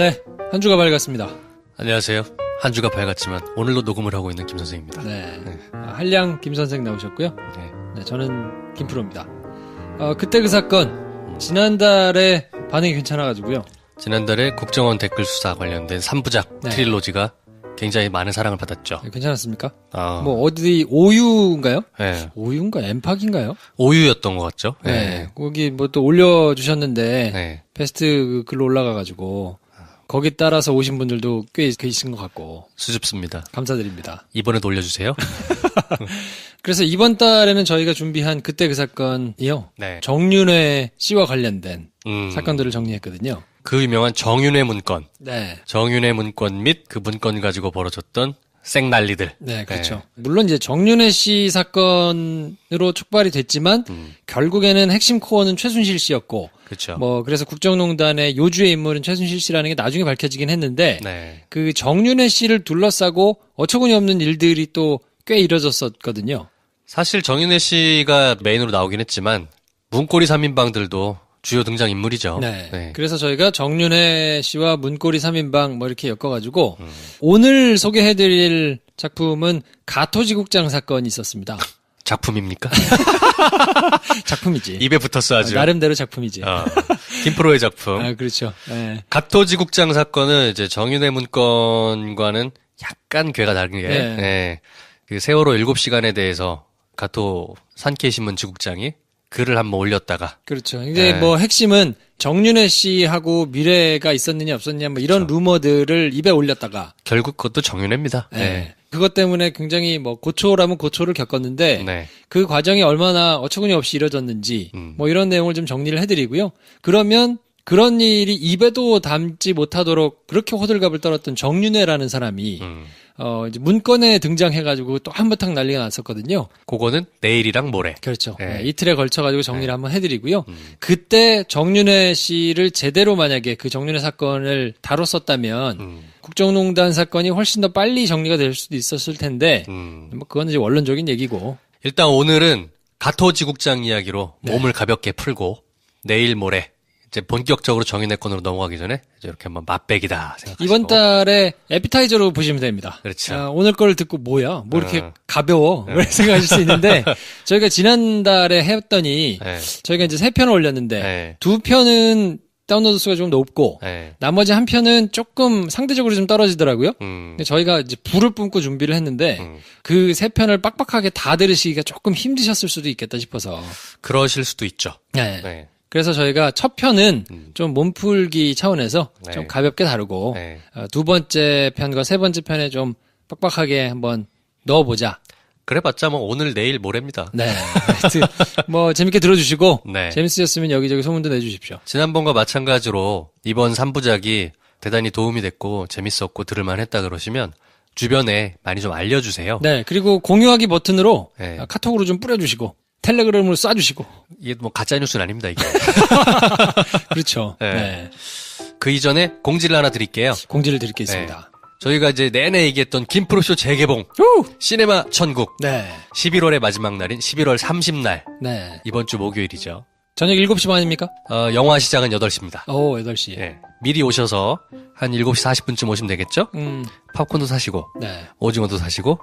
네, 한 주가 밝았습니다. 안녕하세요. 한 주가 밝았지만 오늘도 녹음을 하고 있는 김 선생입니다. 네, 한량 김 선생 나오셨고요. 네, 저는 김프로입니다. 그때 그 사건 지난달에 반응이 괜찮아가지고요. 지난달에 국정원 댓글 수사 관련된 3부작 네. 트릴로지가 굉장히 많은 사랑을 받았죠. 네, 괜찮았습니까? 아, 뭐 어디 오유인가요? 네. 오유인가 엠팍인가요? 오유였던 것 같죠. 네, 거기 뭐 또 올려주셨는데 네. 베스트 글로 올라가가지고 거기 따라서 오신 분들도 꽤 계신 것 같고 수줍습니다. 감사드립니다. 이번에도 올려주세요. 그래서 이번 달에는 저희가 준비한 그때 그 사건이요. 네. 정윤회 씨와 관련된 사건들을 정리했거든요. 그 유명한 정윤회 문건. 네. 정윤회 문건 및 그 문건 가지고 벌어졌던 생난리들. 네, 그렇죠. 물론 이제 정윤회 씨 사건으로 촉발이 됐지만 결국에는 핵심 코어는 최순실 씨였고 그렇죠. 뭐 그래서 국정농단의 요주의 인물은 최순실 씨라는 게 나중에 밝혀지긴 했는데 네. 그 정윤회 씨를 둘러싸고 어처구니 없는 일들이 또 꽤 이뤄졌었거든요. 사실 정윤회 씨가 메인으로 나오긴 했지만 문고리 3인방들도 주요 등장 인물이죠. 네. 그래서 저희가 정윤회 씨와 문고리 3인방 뭐 이렇게 엮어가지고 오늘 소개해드릴 작품은 가토지국장 사건이 있었습니다. 작품입니까? 작품이지. 입에 붙었어 아주. 나름대로 작품이지. 김프로의 작품. 아, 그렇죠. 네. 가토지국장 사건은 이제 정윤회 문건과는 약간 궤가 다른 게, 네. 네. 그 세월호 7시간에 대해서 가토 산케이신문 지국장이 글을 한번 올렸다가. 그렇죠. 이제 네. 뭐 핵심은 정윤회 씨하고 미래가 있었느냐 없었느냐 뭐 이런 그렇죠. 루머들을 입에 올렸다가 결국 그것도 정윤회입니다. 네. 그것 때문에 굉장히 뭐 고초라면 고초를 겪었는데 네. 그 과정이 얼마나 어처구니 없이 이뤄졌는지 뭐 이런 내용을 좀 정리를 해드리고요. 그러면 그런 일이 입에도 담지 못하도록 그렇게 호들갑을 떨었던 정윤회라는 사람이 이제 문건에 등장해가지고 또 한바탕 난리가 났었거든요. 그거는 내일이랑 모레. 그렇죠. 네. 네, 이틀에 걸쳐가지고 정리를 한번 해드리고요. 그때 정윤회 씨를 제대로 만약에 그 정윤회 사건을 다뤘었다면 국정농단 사건이 훨씬 더 빨리 정리가 될 수도 있었을 텐데 뭐 그건 이제 원론적인 얘기고. 일단 오늘은 가토지국장 이야기로 네. 몸을 가볍게 풀고 내일 모레 이제 본격적으로 정윤회 건으로 넘어가기 전에 이제 이렇게 한번 맛배기다 생각하시고. 이번 달에 에피타이저로 보시면 됩니다. 그렇죠. 오늘 거를 듣고 뭐 이렇게 가벼워 뭐 이렇게 생각하실 수 있는데 저희가 지난달에 했더니 네. 저희가 이제 3편을 올렸는데 네. 2편은 다운로드 수가 좀 높고 네. 나머지 한 편은 조금 상대적으로 좀 떨어지더라고요. 근데 저희가 이제 불을 뿜고 준비를 했는데 그 3편을 빡빡하게 다 들으시기가 조금 힘드셨을 수도 있겠다 싶어서. 그러실 수도 있죠. 네. 네. 그래서 저희가 첫 편은 좀 몸풀기 차원에서 네. 좀 가볍게 다루고 네. 두 번째 편과 세 번째 편에 좀 빡빡하게 한번 넣어보자. 그래봤자 뭐 오늘 내일 모레입니다. 네. 하여튼 뭐 재밌게 들어주시고 네. 재밌으셨으면 여기저기 소문도 내주십시오. 지난번과 마찬가지로 이번 3부작이 대단히 도움이 됐고 재밌었고 들을만 했다 그러시면 주변에 많이 좀 알려주세요. 네. 그리고 공유하기 버튼으로 네. 카톡으로 좀 뿌려주시고 텔레그램으로 쏴주시고. 이게 뭐 가짜뉴스는 아닙니다, 이게. 그렇죠. 네. 네. 그 이전에 공지를 하나 드릴게요. 공지를 드리겠습니다. 저희가 이제 내내 얘기했던 김프로쇼 재개봉. 시네마 천국. 네. 11월의 마지막 날인 11월 30날. 네. 이번 주 목요일이죠. 저녁 7시 반입니까? 영화 시작은 8시입니다. 오, 8시. 예. 미리 오셔서 한 7시 40분쯤 오시면 되겠죠? 팝콘도 사시고, 네. 오징어도 사시고,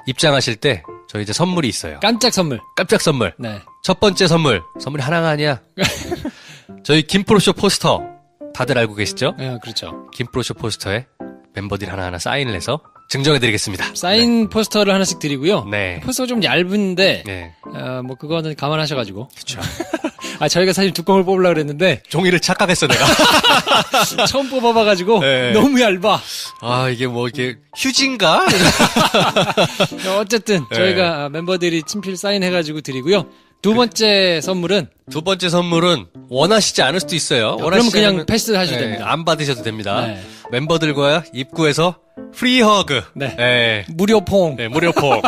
입장하실 때 저희 이제 선물이 있어요. 깜짝 선물. 깜짝 선물. 네. 첫 번째 선물이 하나가 아니야. 저희 김프로쇼 포스터. 다들 알고 계시죠? 네, 그렇죠. 김프로쇼 포스터에 멤버들이 하나하나 사인을 해서 증정해드리겠습니다. 사인 포스터를 하나씩 드리고요. 네. 포스터가 좀 얇은데, 네. 뭐 그거는 감안하셔가지고. 그쵸. 저희가 사실 뚜껑을 뽑으려고 그랬는데, 종이를 착각했어, 내가. 처음 뽑아봐가지고, 네. 너무 얇아. 아, 이게 뭐, 이게, 휴지인가? 어쨌든, 네. 저희가 멤버들이 친필 사인해가지고 드리고요. 두 번째 선물은, 두 번째 선물은 원하시지 않을 수도 있어요. 그러면 그냥 패스하셔도 됩니다. 안 받으셔도 됩니다. 네. 멤버들과 입구에서 프리 허그. 네. 네. 무료 포옹. 네, 무료 포.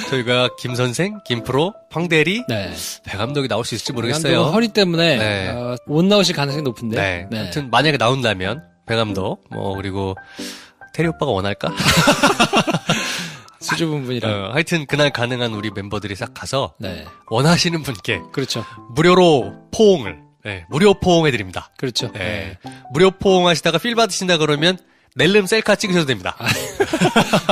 저희가 김 선생, 김프로, 황대리, 네. 배 감독이 나올 수 있을지 감독은 모르겠어요. 허리 때문에, 네. 못 나오실 가능성이 높은데. 네. 네. 아무튼 만약에 나온다면 배 감독, 그리고 테리 오빠가 원할까? 수줍은 분이라. 하여튼 그날 가능한 우리 멤버들이 싹 가서 네. 원하시는 분께 그렇죠. 무료로 포옹을 네, 무료 포옹해드립니다. 그렇죠. 네. 무료 포옹하시다가 필 받으신다 그러면 낼름 셀카 찍으셔도 됩니다.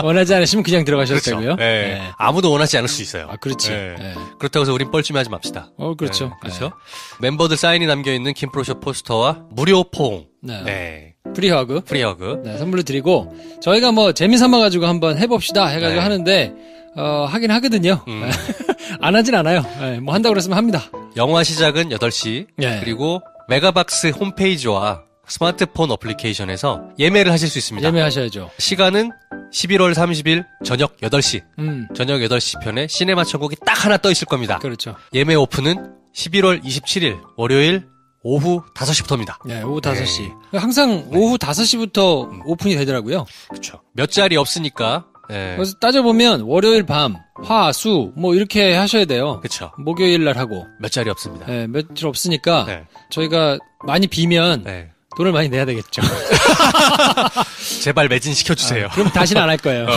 원하지 않으시면 그냥 들어가셔도 그렇죠. 되고요. 네. 아무도 원하지 않을 수 있어요. 그렇지. 네. 네. 그렇다고 해서 우린 뻘쭘해하지 맙시다. 그렇죠. 네. 그렇죠. 멤버들 사인이 담겨있는 김프로쇼 포스터와 무료 포옹. 네. 프리허그. 프리허그. 네, 선물로 드리고, 저희가 뭐 재미삼아가지고 한번 해봅시다 해가지고 하는데, 하긴 하거든요. 안 하진 않아요. 네, 뭐 한다고 그랬으면 합니다. 영화 시작은 8시. 네. 그리고 메가박스 홈페이지와 스마트폰 어플리케이션에서 예매를 하실 수 있습니다. 예매하셔야죠. 시간은 11월 30일 저녁 8시. 저녁 8시 편에 시네마 천국이 딱 하나 떠 있을 겁니다. 그렇죠. 예매 오픈은 11월 27일 월요일 오후 5시부터입니다. 네, 오후 5시. 항상 오후 5시부터 오픈이 되더라고요. 그렇죠. 몇 자리 없으니까. 네. 그래서 따져보면 월요일 밤, 화, 수, 뭐 이렇게 하셔야 돼요. 그렇죠. 목요일 날 하고. 몇 자리 없습니다. 네, 며칠 없으니까 네. 저희가 많이 비면 네. 돈을 많이 내야 되겠죠. 제발 매진시켜주세요. 그럼 다시는 안 할 거예요.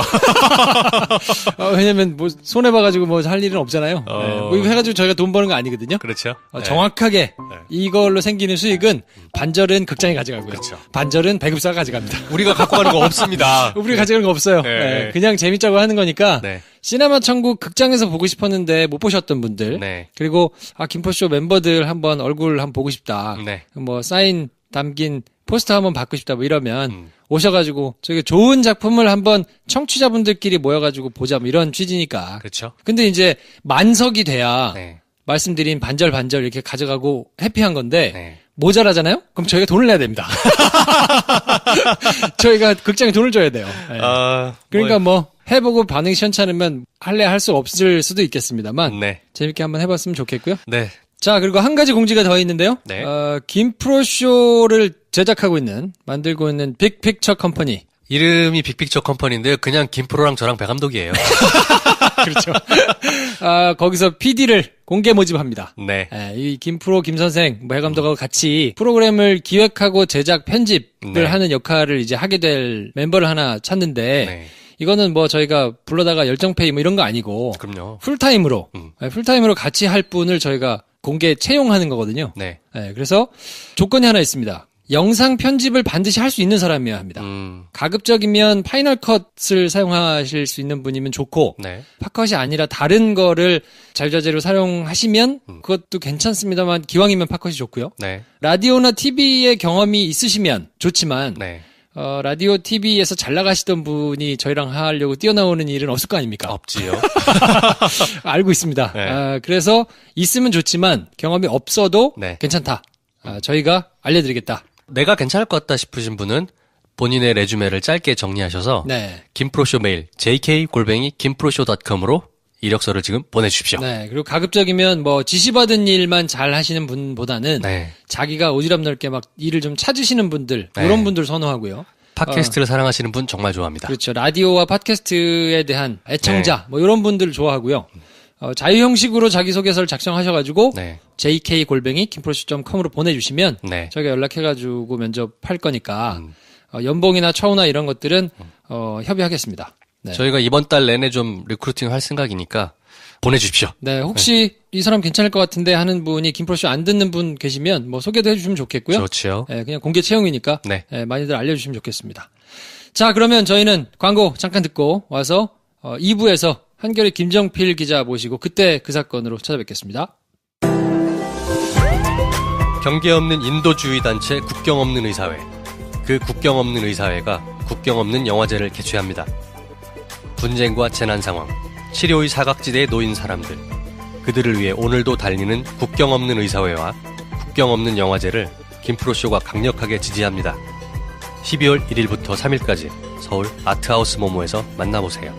왜냐면 뭐 손해봐가지고 뭐 할 일은 없잖아요. 네, 뭐 이거 해가지고 저희가 돈 버는 거 아니거든요. 그렇죠. 정확하게 이걸로 생기는 수익은 반절은 극장이 가져가고요. 그렇죠. 반절은 배급사가 가져갑니다. 우리가 갖고 가는 거 없습니다. 우리가 가져가는 거 없어요. 네. 그냥 재밌자고 하는 거니까 네. 시네마 천국 극장에서 보고 싶었는데 못 보셨던 분들 네. 그리고 김포쇼 멤버들 한번 얼굴 한번 보고 싶다. 네. 뭐 사인 담긴 포스터 한번 받고 싶다 뭐 이러면 오셔가지고 저기 좋은 작품을 한번 청취자분들끼리 모여가지고 보자 뭐 이런 취지니까. 그렇죠. 근데 이제 만석이 돼야 네. 말씀드린 반절 이렇게 가져가고 해피한 건데 네. 모자라잖아요? 그럼 저희가 돈을 내야 됩니다. 저희가 극장에 돈을 줘야 돼요. 네. 그러니까 뭐 해보고 반응이 시원찮으면 할 수 없을 수도 있겠습니다만 네. 재밌게 한번 해봤으면 좋겠고요. 네. 자, 그리고 한 가지 공지가 더 있는데요. 네. 김프로쇼를 제작하고 만들고 있는 빅픽처 컴퍼니. 이름이 빅픽처 컴퍼니인데요. 그냥 김프로랑 저랑 배 감독이에요. 그렇죠. 거기서 PD를 공개 모집합니다. 네. 이 김프로 김선생 해 감독하고 같이 프로그램을 기획하고 제작 편집을 하는 역할을 이제 하게 될 멤버를 하나 찾는데 네. 이거는 뭐 저희가 불러다가 열정페이 뭐 이런 거 아니고 그럼요. 풀타임으로 같이 할 분을 저희가 공개 채용하는 거거든요. 네. 그래서 조건이 하나 있습니다. 영상 편집을 반드시 할 수 있는 사람이어야 합니다. 가급적이면 파이널 컷을 사용하실 수 있는 분이면 좋고 네. 팟컷이 아니라 다른 거를 자유자재로 사용하시면 그것도 괜찮습니다만 기왕이면 팟컷이 좋고요. 네. 라디오나 TV의 경험이 있으시면 좋지만 네. 라디오 TV에서 잘 나가시던 분이 저희랑 하려고 뛰어나오는 일은 없을 거 아닙니까? 없지요. 알고 있습니다. 네. 그래서 있으면 좋지만 경험이 없어도 네. 괜찮다. 저희가 알려드리겠다. 내가 괜찮을 것 같다 싶으신 분은 본인의 레주메를 짧게 정리하셔서 네. 김프로쇼 메일 jk@김프로쇼.com으로 이력서를 지금 보내주십시오. 네. 그리고 가급적이면 뭐 지시받은 일만 잘 하시는 분보다는 네. 자기가 오지랖 넓게 막 일을 좀 찾으시는 분들 네. 이런 분들 선호하고요. 팟캐스트를 사랑하시는 분 정말 좋아합니다. 그렇죠. 라디오와 팟캐스트에 대한 애청자 뭐 이런 분들 좋아하고요. 자유 형식으로 자기소개서를 작성하셔가지고 네. jk@김프로쇼.com으로 보내주시면 네. 저희가 연락해가지고 면접할 거니까 연봉이나 처우나 이런 것들은 협의하겠습니다. 네. 저희가 이번 달 내내 좀 리크루팅 할 생각이니까 보내주십시오. 네, 혹시 이 사람 괜찮을 것 같은데 하는 분이 김프로쇼 안 듣는 분 계시면 뭐 소개도 해주시면 좋겠고요. 좋지요. 네, 그냥 공개 채용이니까 네. 많이들 알려주시면 좋겠습니다. 자, 그러면 저희는 광고 잠깐 듣고 와서 2부에서 한겨레 김정필 기자 모시고 그때 그 사건으로 찾아뵙겠습니다. 경계 없는 인도주의 단체 국경 없는 의사회. 그 국경 없는 의사회가 국경 없는 영화제를 개최합니다. 분쟁과 재난 상황, 치료의 사각지대에 놓인 사람들, 그들을 위해 오늘도 달리는 국경 없는 의사회와 국경 없는 영화제를 김프로쇼가 강력하게 지지합니다. 12월 1일부터 3일까지 서울 아트하우스 모모에서 만나보세요.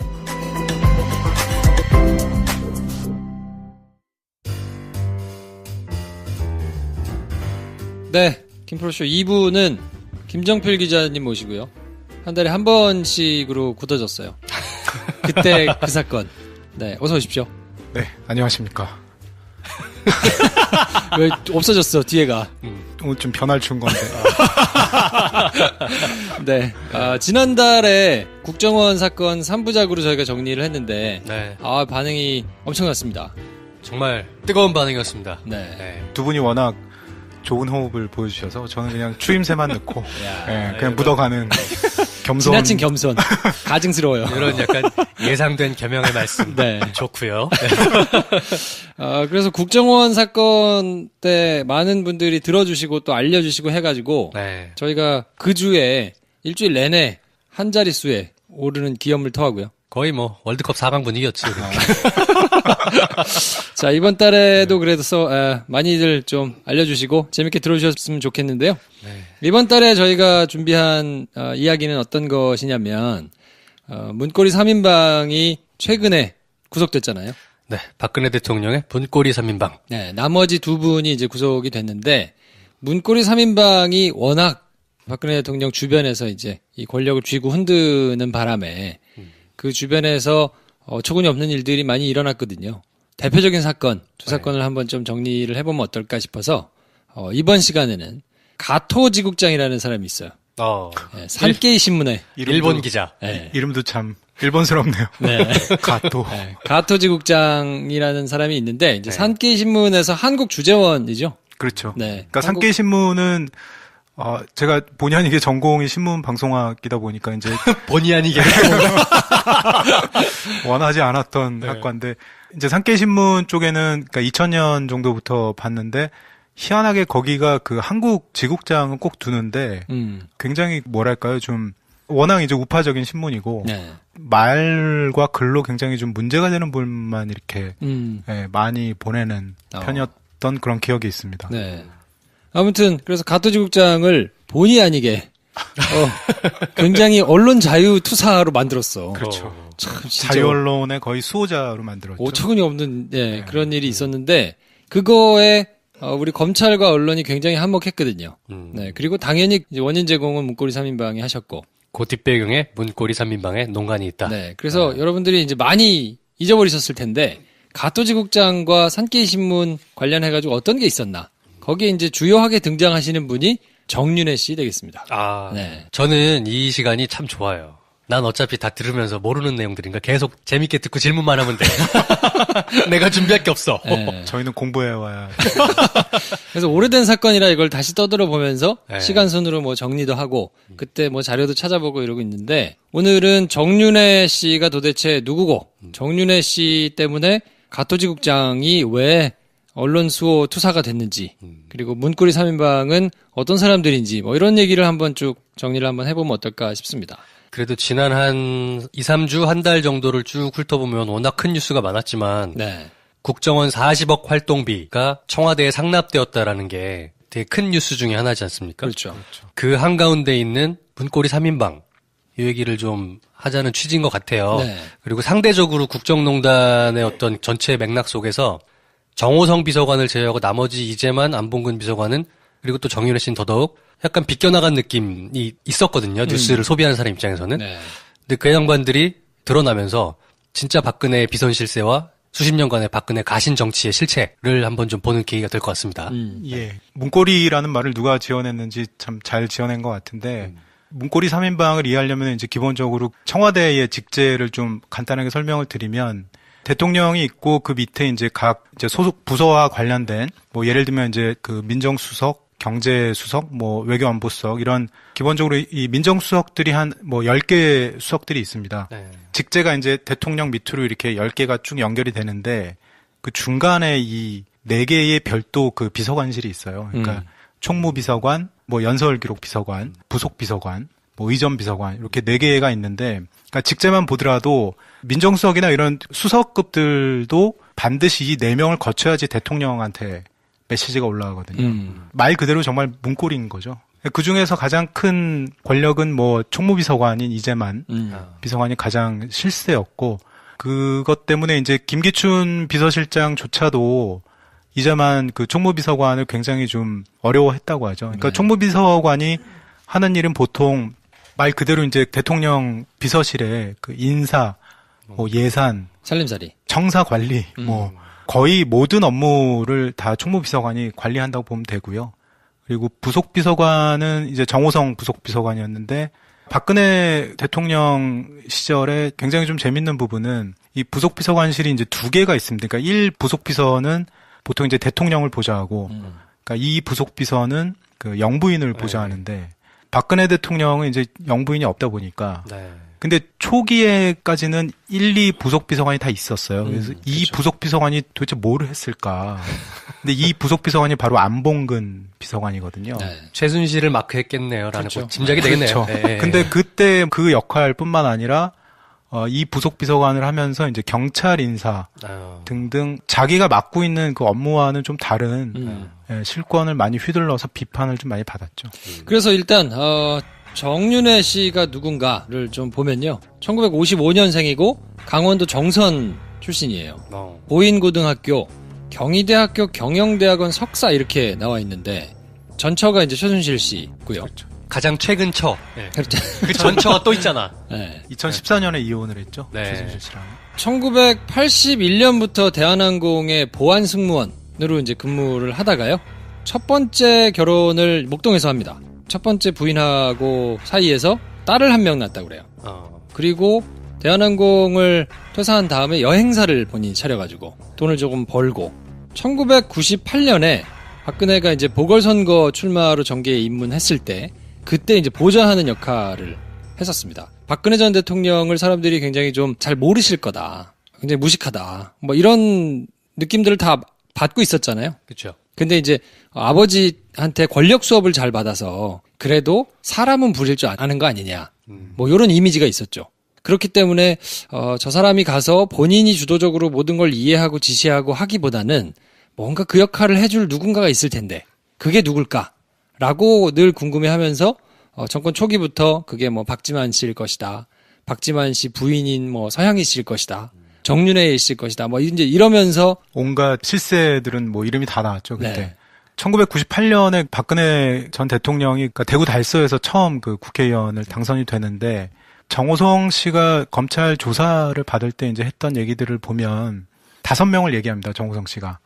네, 김프로쇼 2부는 김정필 기자님 모시고요. 한 달에 한 번씩으로 굳어졌어요. 그때 그 사건. 네, 어서 오십시오. 네, 안녕하십니까. 왜 없어졌어, 뒤에가. 오늘 좀 변화를 준 건데. 네, 지난달에 국정원 사건 3부작으로 저희가 정리를 했는데, 네. 반응이 엄청났습니다. 정말 뜨거운 반응이었습니다. 네. 네. 두 분이 워낙 좋은 호흡을 보여주셔서 저는 그냥 추임새만 넣고 야, 그냥 묻어가는 겸손. 지나친 겸손. 가증스러워요. 이런 약간 예상된 겸용의 말씀. 네. 좋고요. 그래서 국정원 사건 때 많은 분들이 들어주시고 또 알려주시고 해가지고 네. 저희가 그 주에 일주일 내내 한 자릿수에 오르는 기염을 토하고요. 거의 뭐 월드컵 4강 분위기였지. 자, 이번 달에도 그래도 많이들 좀 알려주시고 재밌게 들어주셨으면 좋겠는데요. 네. 이번 달에 저희가 준비한 이야기는 어떤 것이냐면 문고리 3인방이 최근에 구속됐잖아요. 네, 박근혜 대통령의 문고리 3인방. 네, 나머지 두 분이 이제 구속이 됐는데 문고리 3인방이 워낙 박근혜 대통령 주변에서 이제 이 권력을 쥐고 흔드는 바람에 그 주변에서 어처구니 없는 일들이 많이 일어났거든요. 대표적인 사건, 두 사건을 한번 좀 정리를 해보면 어떨까 싶어서 이번 시간에는 가토지국장이라는 사람이 있어요. 네, 산케이 신문에 일본 기자. 네. 이름도 참 일본스럽네요. 네. 가토. 네, 가토지국장이라는 사람이 있는데 이제 네. 산케이 신문에서 한국 주재원이죠. 그렇죠. 네. 그러니까 산케이 신문은 제가 본의 아니게 전공이 신문 방송학이다 보니까 이제 본의 아니게. 원하지 않았던 학과인데 이제 산케이 신문 쪽에는 그러니까 2000년 정도부터 봤는데 희한하게 거기가 그 한국 지국장은 꼭 두는데 굉장히 뭐랄까요 좀 워낙 이제 우파적인 신문이고 네. 말과 글로 굉장히 좀 문제가 되는 분만 이렇게 많이 보내는 편이었던 그런 기억이 있습니다. 네. 아무튼 그래서 가토지국장을 본의 아니게 굉장히 언론 자유 투사로 만들었어. 그렇죠. 참 진짜 자유 언론의 거의 수호자로 만들었죠. 어처구니 없는 그런 일이 있었는데 그거에 우리 검찰과 언론이 굉장히 한몫했거든요. 네. 그리고 당연히 이제 원인 제공은 문고리 3인방이 하셨고 그 뒷배경에 문고리 3인방에 농간이 있다. 네. 그래서 여러분들이 이제 많이 잊어버리셨을 텐데 가토지국장과 산케이 신문 관련해가지고 어떤 게 있었나? 거기에 이제 주요하게 등장하시는 분이 정윤회 씨 되겠습니다. 네. 저는 이 시간이 참 좋아요. 난 어차피 다 들으면서 모르는 내용들인가 계속 재밌게 듣고 질문만 하면 돼. 내가 준비할 게 없어. 네. 저희는 공부해와야. 그래서 오래된 사건이라 이걸 다시 떠들어 보면서 네. 시간 순으로 뭐 정리도 하고 그때 뭐 자료도 찾아보고 이러고 있는데 오늘은 정윤회 씨가 도대체 누구고 정윤회 씨 때문에 가토지국장이 왜 언론 수호 투사가 됐는지 그리고 문고리 3인방은 어떤 사람들인지 뭐 이런 얘기를 한번 쭉 정리를 한번 해보면 어떨까 싶습니다. 그래도 지난 한 2, 3주, 한 달 정도를 쭉 훑어보면 워낙 큰 뉴스가 많았지만 네. 국정원 40억 활동비가 청와대에 상납되었다라는 게 되게 큰 뉴스 중에 하나지 않습니까? 그렇죠. 그 한가운데 있는 문고리 3인방 이 얘기를 좀 하자는 취지인 것 같아요. 네. 그리고 상대적으로 국정농단의 어떤 전체 맥락 속에서 정호성 비서관을 제외하고 나머지 이재만, 안봉근 비서관은 그리고 또 정윤회 씨는 더더욱 약간 비껴나간 느낌이 있었거든요. 뉴스를 소비하는 사람 입장에서는. 네. 근데 그 양반들이 드러나면서 진짜 박근혜의 비선 실세와 수십 년간의 박근혜 가신 정치의 실체를 한번 좀 보는 계기가 될 것 같습니다. 예. 문고리라는 말을 누가 지어냈는지 참 잘 지어낸 것 같은데 문고리 3인방을 이해하려면 이제 기본적으로 청와대의 직제를 좀 간단하게 설명을 드리면 대통령이 있고 그 밑에 이제 각 이제 소속 부서와 관련된 뭐 예를 들면 이제 그 민정수석, 경제수석, 뭐 외교안보수석 이런 기본적으로 이 민정수석들이 한 뭐 10개 수석들이 있습니다. 네. 직제가 이제 대통령 밑으로 이렇게 10개가 쭉 연결이 되는데 그 중간에 이 4개의 별도 그 비서관실이 있어요. 그러니까 총무비서관, 뭐 연설기록비서관, 부속비서관, 뭐 의전비서관 이렇게 4개가 있는데 그러니까 직제만 보더라도 민정수석이나 이런 수석급들도 반드시 이 4명을 거쳐야지 대통령한테 메시지가 올라가거든요. 말 그대로 정말 문고리인 거죠. 그 중에서 가장 큰 권력은 뭐 총무비서관인 이재만 비서관이 가장 실세였고 그것 때문에 이제 김기춘 비서실장조차도 이재만 그 총무비서관을 굉장히 좀 어려워했다고 하죠. 그러니까 총무비서관이 하는 일은 보통 말 그대로 이제 대통령 비서실에 그 인사, 뭐 예산, 살림살이, 청사 관리, 뭐 거의 모든 업무를 다 총무비서관이 관리한다고 보면 되고요. 그리고 부속비서관은 이제 정호성 부속비서관이었는데 박근혜 대통령 시절에 굉장히 좀 재밌는 부분은 이 부속비서관실이 이제 2개가 있습니다. 그러니까 1 부속비서는 보통 이제 대통령을 보좌하고 그러니까 이 부속 비서는 그 영부인을 보좌하는데 박근혜 대통령은 이제 영부인이 없다 보니까 네. 근데 초기에까지는 1, 2 부속 비서관이 다 있었어요. 그래서 이 그렇죠. 부속 비서관이 도대체 뭐를 했을까? 근데 이 부속 비서관이 바로 안봉근 비서관이거든요. 네. 최순실을 마크했겠네요라는 그렇죠. 짐작이 되겠네요. 그렇죠. 네. 근데 그때 그 역할뿐만 아니라 이 부속 비서관을 하면서 이제 경찰 인사 아유. 등등 자기가 맡고 있는 그 업무와는 좀 다른 실권을 많이 휘둘러서 비판을 좀 많이 받았죠. 그래서 일단 정윤회 씨가 누군가를 좀 보면요. 1955년생이고 강원도 정선 출신이에요. 보인고등학교, 경희대학교 경영대학원 석사 이렇게 나와 있는데 전처가 이제 최순실 씨고요. 그렇죠. 가장 최근 처. 네. 그렇죠. 그 전처가 또 있잖아. 네. 2014년에 이혼을 했죠. 네. 최순실 씨랑. 1981년부터 대한항공의 보안 승무원으로 이제 근무를 하다가요. 첫 번째 결혼을 목동에서 합니다. 첫 번째 부인하고 사이에서 딸을 한 명 낳았다고 그래요. 그리고 대한항공을 퇴사한 다음에 여행사를 본인이 차려가지고 돈을 조금 벌고 1998년에 박근혜가 이제 보궐선거 출마로 정계에 입문했을 때 그때 이제 보좌하는 역할을 했었습니다. 박근혜 전 대통령을 사람들이 굉장히 좀 잘 모르실 거다. 굉장히 무식하다. 뭐 이런 느낌들을 다 받고 있었잖아요. 그렇죠. 근데 이제 아버지한테 권력 수업을 잘 받아서 그래도 사람은 부릴 줄 아는 거 아니냐. 뭐 이런 이미지가 있었죠. 그렇기 때문에 저 사람이 가서 본인이 주도적으로 모든 걸 이해하고 지시하고 하기보다는 뭔가 그 역할을 해줄 누군가가 있을 텐데 그게 누굴까라고 늘 궁금해하면서 정권 초기부터 그게 뭐 박지만 씨일 것이다. 박지만 씨 부인인 뭐 서향희 씨일 것이다. 정윤회 씨일 것이다. 뭐 이제 이러면서 온갖 실세들은 뭐 이름이 다 나왔죠 그때. 네. 1998년에 박근혜 전 대통령이 그러니까 대구 달서에서 처음 그 국회의원을 당선이 되는데 정호성 씨가 검찰 조사를 받을 때 이제 했던 얘기들을 보면 5명을 얘기합니다. 정호성 씨가.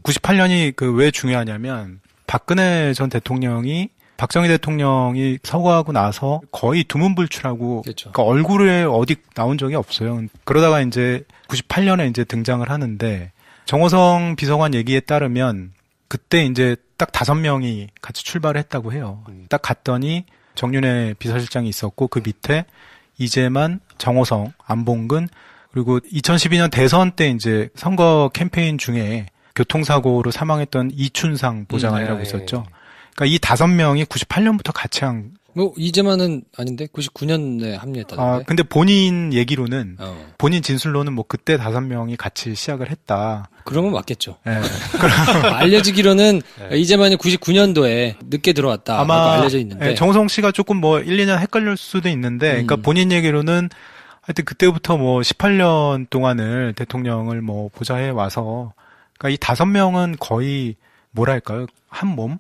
98년이 그 왜 중요하냐면 박근혜 전 대통령이 박정희 대통령이 서거하고 나서 거의 두문불출하고 그렇죠. 그러니까 얼굴에 어디 나온 적이 없어요. 그러다가 이제 98년에 이제 등장을 하는데 정호성 비서관 얘기에 따르면 그때 이제 딱 5명이 같이 출발을 했다고 해요. 딱 갔더니 정윤회 비서실장이 있었고 그 밑에 이재만, 정호성, 안봉근 그리고 2012년 대선 때 이제 선거 캠페인 중에 교통사고로 사망했던 이춘상 보좌관이라고 있었죠. 그러니까 이 5명이 98년부터 같이 한. 뭐 이제만은 아닌데 99년에 합류했다던데. 근데 본인 얘기로는 본인 진술로는 뭐 그때 5명이 같이 시작을 했다. 그러면 맞겠죠. 네. 알려지기로는 이재만이 99년도에 늦게 들어왔다. 아마 알려져 있는데. 정호성 씨가 조금 뭐 1, 2년 헷갈릴 수도 있는데, 그러니까 본인 얘기로는 하여튼 그때부터 뭐 18년 동안을 대통령을 뭐 보좌해 와서, 그러니까 이 5명은 거의 뭐랄까요, 한 몸?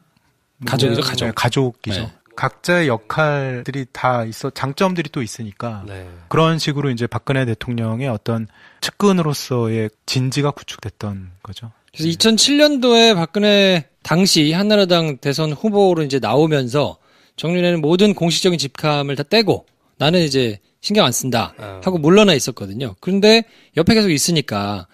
가족이죠, 가족. 네, 가족이죠. 네. 각자의 역할들이 다 장점들이 또 있으니까 네. 그런 식으로 이제 박근혜 대통령의 어떤 측근으로서의 진지가 구축됐던 거죠. 그래서 2007년도에 박근혜 당시 한나라당 대선 후보로 이제 나오면서 정윤회는 모든 공식적인 직함을 다 떼고 나는 이제 신경 안 쓴다 하고 물러나 있었거든요. 그런데 옆에 계속 있으니까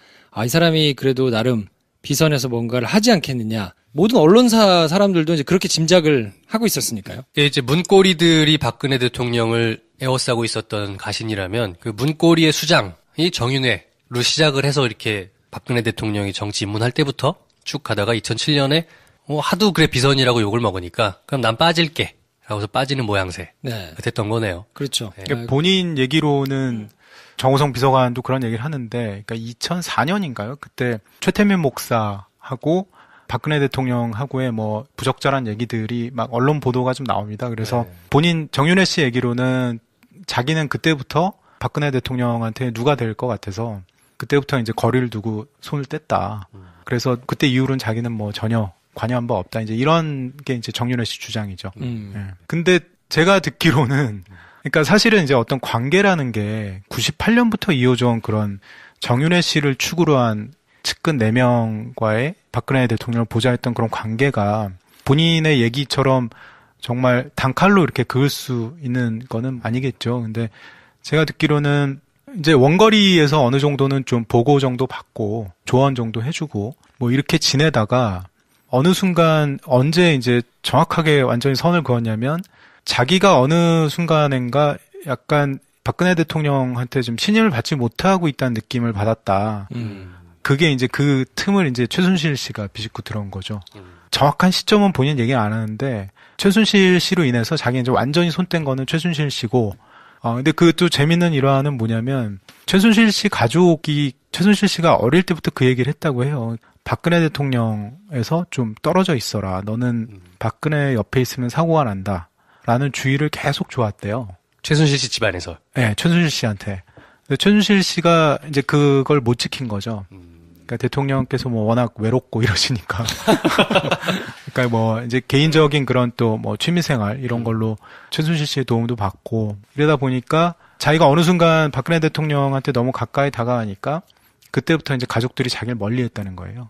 이 사람이 그래도 나름 비선에서 뭔가를 하지 않겠느냐. 모든 언론사 사람들도 이제 그렇게 짐작을 하고 있었으니까요. 이제 문고리들이 박근혜 대통령을 에워싸고 있었던 가신이라면 그 문고리의 수장이 정윤회로 시작을 해서 이렇게 박근혜 대통령이 정치 입문할 때부터 쭉 가다가 2007년에 하도 그래 비선이라고 욕을 먹으니까 그럼 난 빠질게 라고서 빠지는 모양새 네. 됐던 거네요. 그렇죠. 그러니까 본인 얘기로는 정호성 비서관도 그런 얘기를 하는데, 그러니까 2004년인가요? 그때 최태민 목사하고 박근혜 대통령하고의 뭐 부적절한 얘기들이 막 언론 보도가 좀 나옵니다. 그래서 본인 정윤회 씨 얘기로는 자기는 그때부터 박근혜 대통령한테 누가 될 것 같아서 그때부터 이제 거리를 두고 손을 뗐다. 그래서 그때 이후로는 자기는 뭐 전혀 관여한 바 없다. 이제 이런 게 이제 정윤회 씨 주장이죠. 근데 제가 듣기로는 그러니까 사실은 이제 어떤 관계라는 게 98년부터 이어져 온 그런 정윤회 씨를 축으로 한 측근 4명과의 박근혜 대통령을 보좌했던 그런 관계가 본인의 얘기처럼 정말 단칼로 이렇게 그을 수 있는 거는 아니겠죠. 근데 제가 듣기로는 이제 원거리에서 어느 정도는 좀 보고 정도 받고 조언 정도 해주고 뭐 이렇게 지내다가 어느 순간 언제 이제 정확하게 완전히 선을 그었냐면 자기가 어느 순간인가 약간 박근혜 대통령한테 좀 신임을 받지 못하고 있다는 느낌을 받았다. 그게 이제 그 틈을 이제 최순실 씨가 비집고 들어온 거죠. 정확한 시점은 본인 얘기는 안 하는데 최순실 씨로 인해서 자기 이제 완전히 손 뗀 거는 최순실 씨고 근데 그 또 재밌는 일화는 뭐냐면 최순실 씨 가족이 최순실 씨가 어릴 때부터 그 얘기를 했다고 해요. 박근혜 대통령에서 좀 떨어져 있어라. 너는 박근혜 옆에 있으면 사고가 난다. 라는 주의를 계속 줘왔대요. 최순실 씨 집안에서. 네, 최순실 씨한테. 근데 최순실 씨가 이제 그걸 못 지킨 거죠. 그러니까 대통령께서 뭐 워낙 외롭고 이러시니까. 그러니까 뭐 이제 개인적인 그런 또 뭐 취미생활 이런 걸로 최순실 씨의 도움도 받고 이러다 보니까 자기가 어느 순간 박근혜 대통령한테 너무 가까이 다가가니까 그때부터 이제 가족들이 자기를 멀리 했다는 거예요.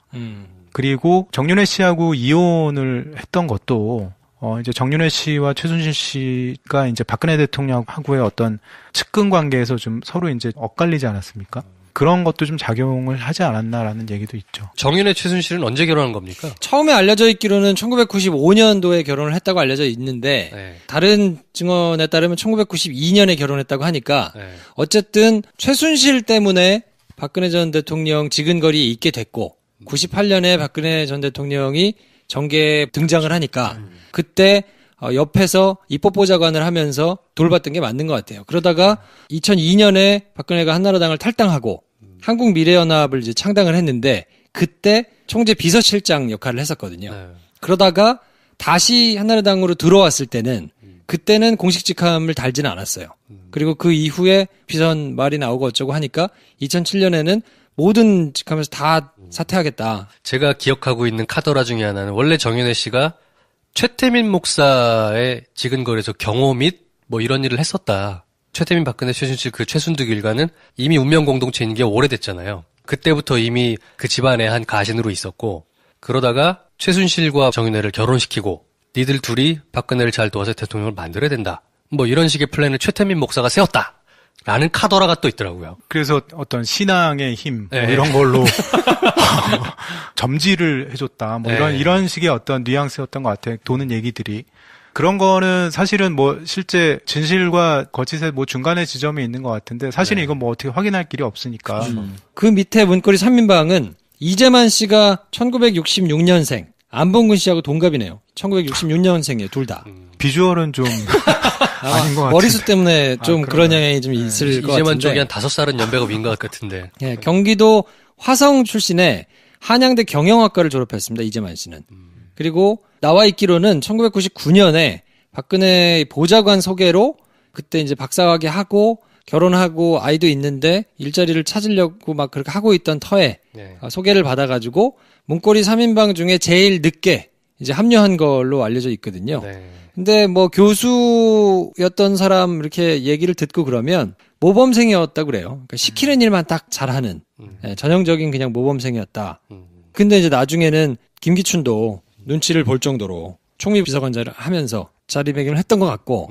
그리고 정윤회 씨하고 이혼을 했던 것도 이제 정윤회 씨와 최순실 씨가 이제 박근혜 대통령하고의 어떤 측근 관계에서 좀 서로 이제 엇갈리지 않았습니까? 그런 것도 좀 작용을 하지 않았나라는 얘기도 있죠. 정윤회 최순실은 언제 결혼한 겁니까? 처음에 알려져 있기로는 1995년도에 결혼을 했다고 알려져 있는데 네. 다른 증언에 따르면 1992년에 결혼했다고 하니까 네. 어쨌든 최순실 때문에 박근혜 전 대통령 지근거리에 있게 됐고 98년에 박근혜 전 대통령이 정계에 등장을 하니까 그때 옆에서 입법보좌관을 하면서 돌봤던 게 맞는 것 같아요. 그러다가 2002년에 박근혜가 한나라당을 탈당하고 한국미래연합을 이제 창당을 했는데 그때 총재 비서실장 역할을 했었거든요. 네. 그러다가 다시 한나라당으로 들어왔을 때는 그때는 공식 직함을 달지는 않았어요. 그리고 그 이후에 비선 말이 나오고 어쩌고 하니까 2007년에는 모든 직함에서 다 사퇴하겠다. 제가 기억하고 있는 카더라 중에 하나는 원래 정윤회 씨가 최태민 목사의 지근거리에서 경호 및 뭐 이런 일을 했었다. 최태민, 박근혜, 최순실 그 최순득 일가는 이미 운명 공동체인 게 오래됐잖아요. 그때부터 이미 그 집안의 한 가신으로 있었고 그러다가 최순실과 정윤회를 결혼시키고 니들 둘이 박근혜를 잘 도와서 대통령을 만들어야 된다. 뭐 이런 식의 플랜을 최태민 목사가 세웠다. 라는 카더라가 또 있더라고요. 그래서 어떤 신앙의 힘, 뭐 네. 이런 걸로 점지를 해줬다. 뭐 네. 이런 식의 어떤 뉘앙스였던 것 같아요. 도는 얘기들이. 그런 거는 사실은 뭐 실제 진실과 거짓의 뭐 중간의 지점이 있는 것 같은데 사실은 네. 이건 뭐 어떻게 확인할 길이 없으니까. 그 밑에 문고리 3인방은 이재만 씨가 1966년생, 안봉근 씨하고 동갑이네요. 1966년생이에요, 둘 다. 비주얼은 좀 아닌 것 같은데. 머리숱 때문에 좀 그런 그런가요? 영향이 좀 있을 것 이재만 같은데. 쪽이 한 5살은 연배가 윈 것 같은데. 예, 경기도 화성 출신의 한양대 경영학과를 졸업했습니다. 이재만 씨는. 그리고 나와 있기로는 1999년에 박근혜 보좌관 소개로 그때 이제 박사학위 하고 결혼하고 아이도 있는데 일자리를 찾으려고 막 그렇게 하고 있던 터에 네. 소개를 받아가지고 문고리 3인방 중에 제일 늦게 이제 합류한 걸로 알려져 있거든요. 네. 근데 뭐 교수였던 사람 이렇게 얘기를 듣고 그러면 모범생이었다고 그래요. 그러니까 시키는 일만 딱 잘하는 전형적인 그냥 모범생이었다. 근데 이제 나중에는 김기춘도 눈치를 볼 정도로 총리비서관자를 하면서 자리매김을 했던 것 같고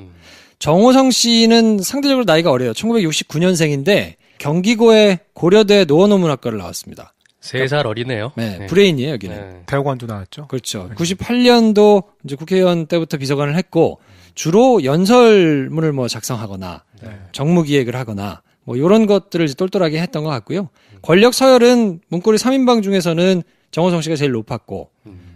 정호성 씨는 상대적으로 나이가 어려요. 1969년생인데 경기고의 고려대 노원어문학과를 나왔습니다. 3살 어리네요. 네, 브레인이에요 여기는. 네. 대학원도 나왔죠. 그렇죠. 98년도 이제 국회의원 때부터 비서관을 했고 주로 연설문을 뭐 작성하거나 정무기획을 하거나 뭐 이런 것들을 이제 똘똘하게 했던 것 같고요. 권력 서열은 문고리 3인방 중에서는 정호성 씨가 제일 높았고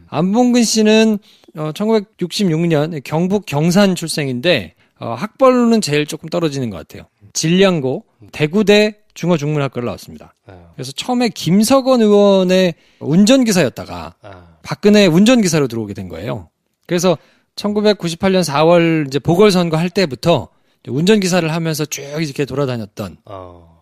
안봉근 씨는 1966년 경북 경산 출생인데 학벌로는 제일 조금 떨어지는 것 같아요. 진량고 대구대 중어중문학과를 나왔습니다. 그래서 처음에 김석원 의원의 운전기사였다가 박근혜 운전기사로 들어오게 된 거예요. 그래서 1998년 4월 이제 보궐선거 할 때부터 운전기사를 하면서 쭉 이렇게 돌아다녔던.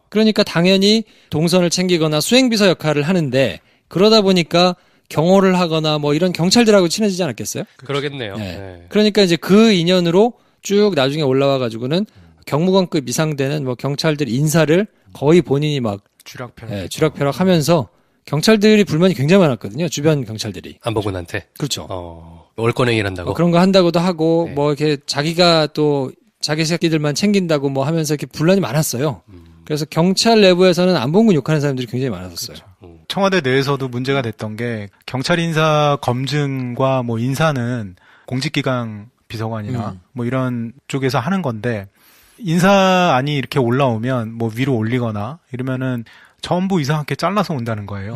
그러니까 당연히 동선을 챙기거나 수행비서 역할을 하는데 그러다 보니까 경호를 하거나 뭐 이런 경찰들하고 친해지지 않았겠어요? 그러겠네요. 네. 네. 그러니까 이제 그 인연으로 쭉 나중에 올라와 가지고는 경무관급 이상 되는 뭐 경찰들 인사를 거의 본인이 막 쥐락펴락 하면서 경찰들이 불만이 굉장히 많았거든요. 주변 경찰들이. 안봉근한테. 그렇죠. 월권행위를 한다고. 그런 거 한다고도 하고 네. 뭐 이렇게 자기가 또 자기 새끼들만 챙긴다고 뭐 하면서 이렇게 분란이 많았어요. 그래서 경찰 내부에서는 안봉근 욕하는 사람들이 굉장히 많았었어요. 그렇죠. 청와대 내에서도 문제가 됐던 게 경찰 인사 검증과 뭐 인사는 공직기강 비서관이나 뭐 이런 쪽에서 하는 건데 인사안이 이렇게 올라오면 뭐 위로 올리거나 이러면은 전부 이상하게 잘라서 온다는 거예요.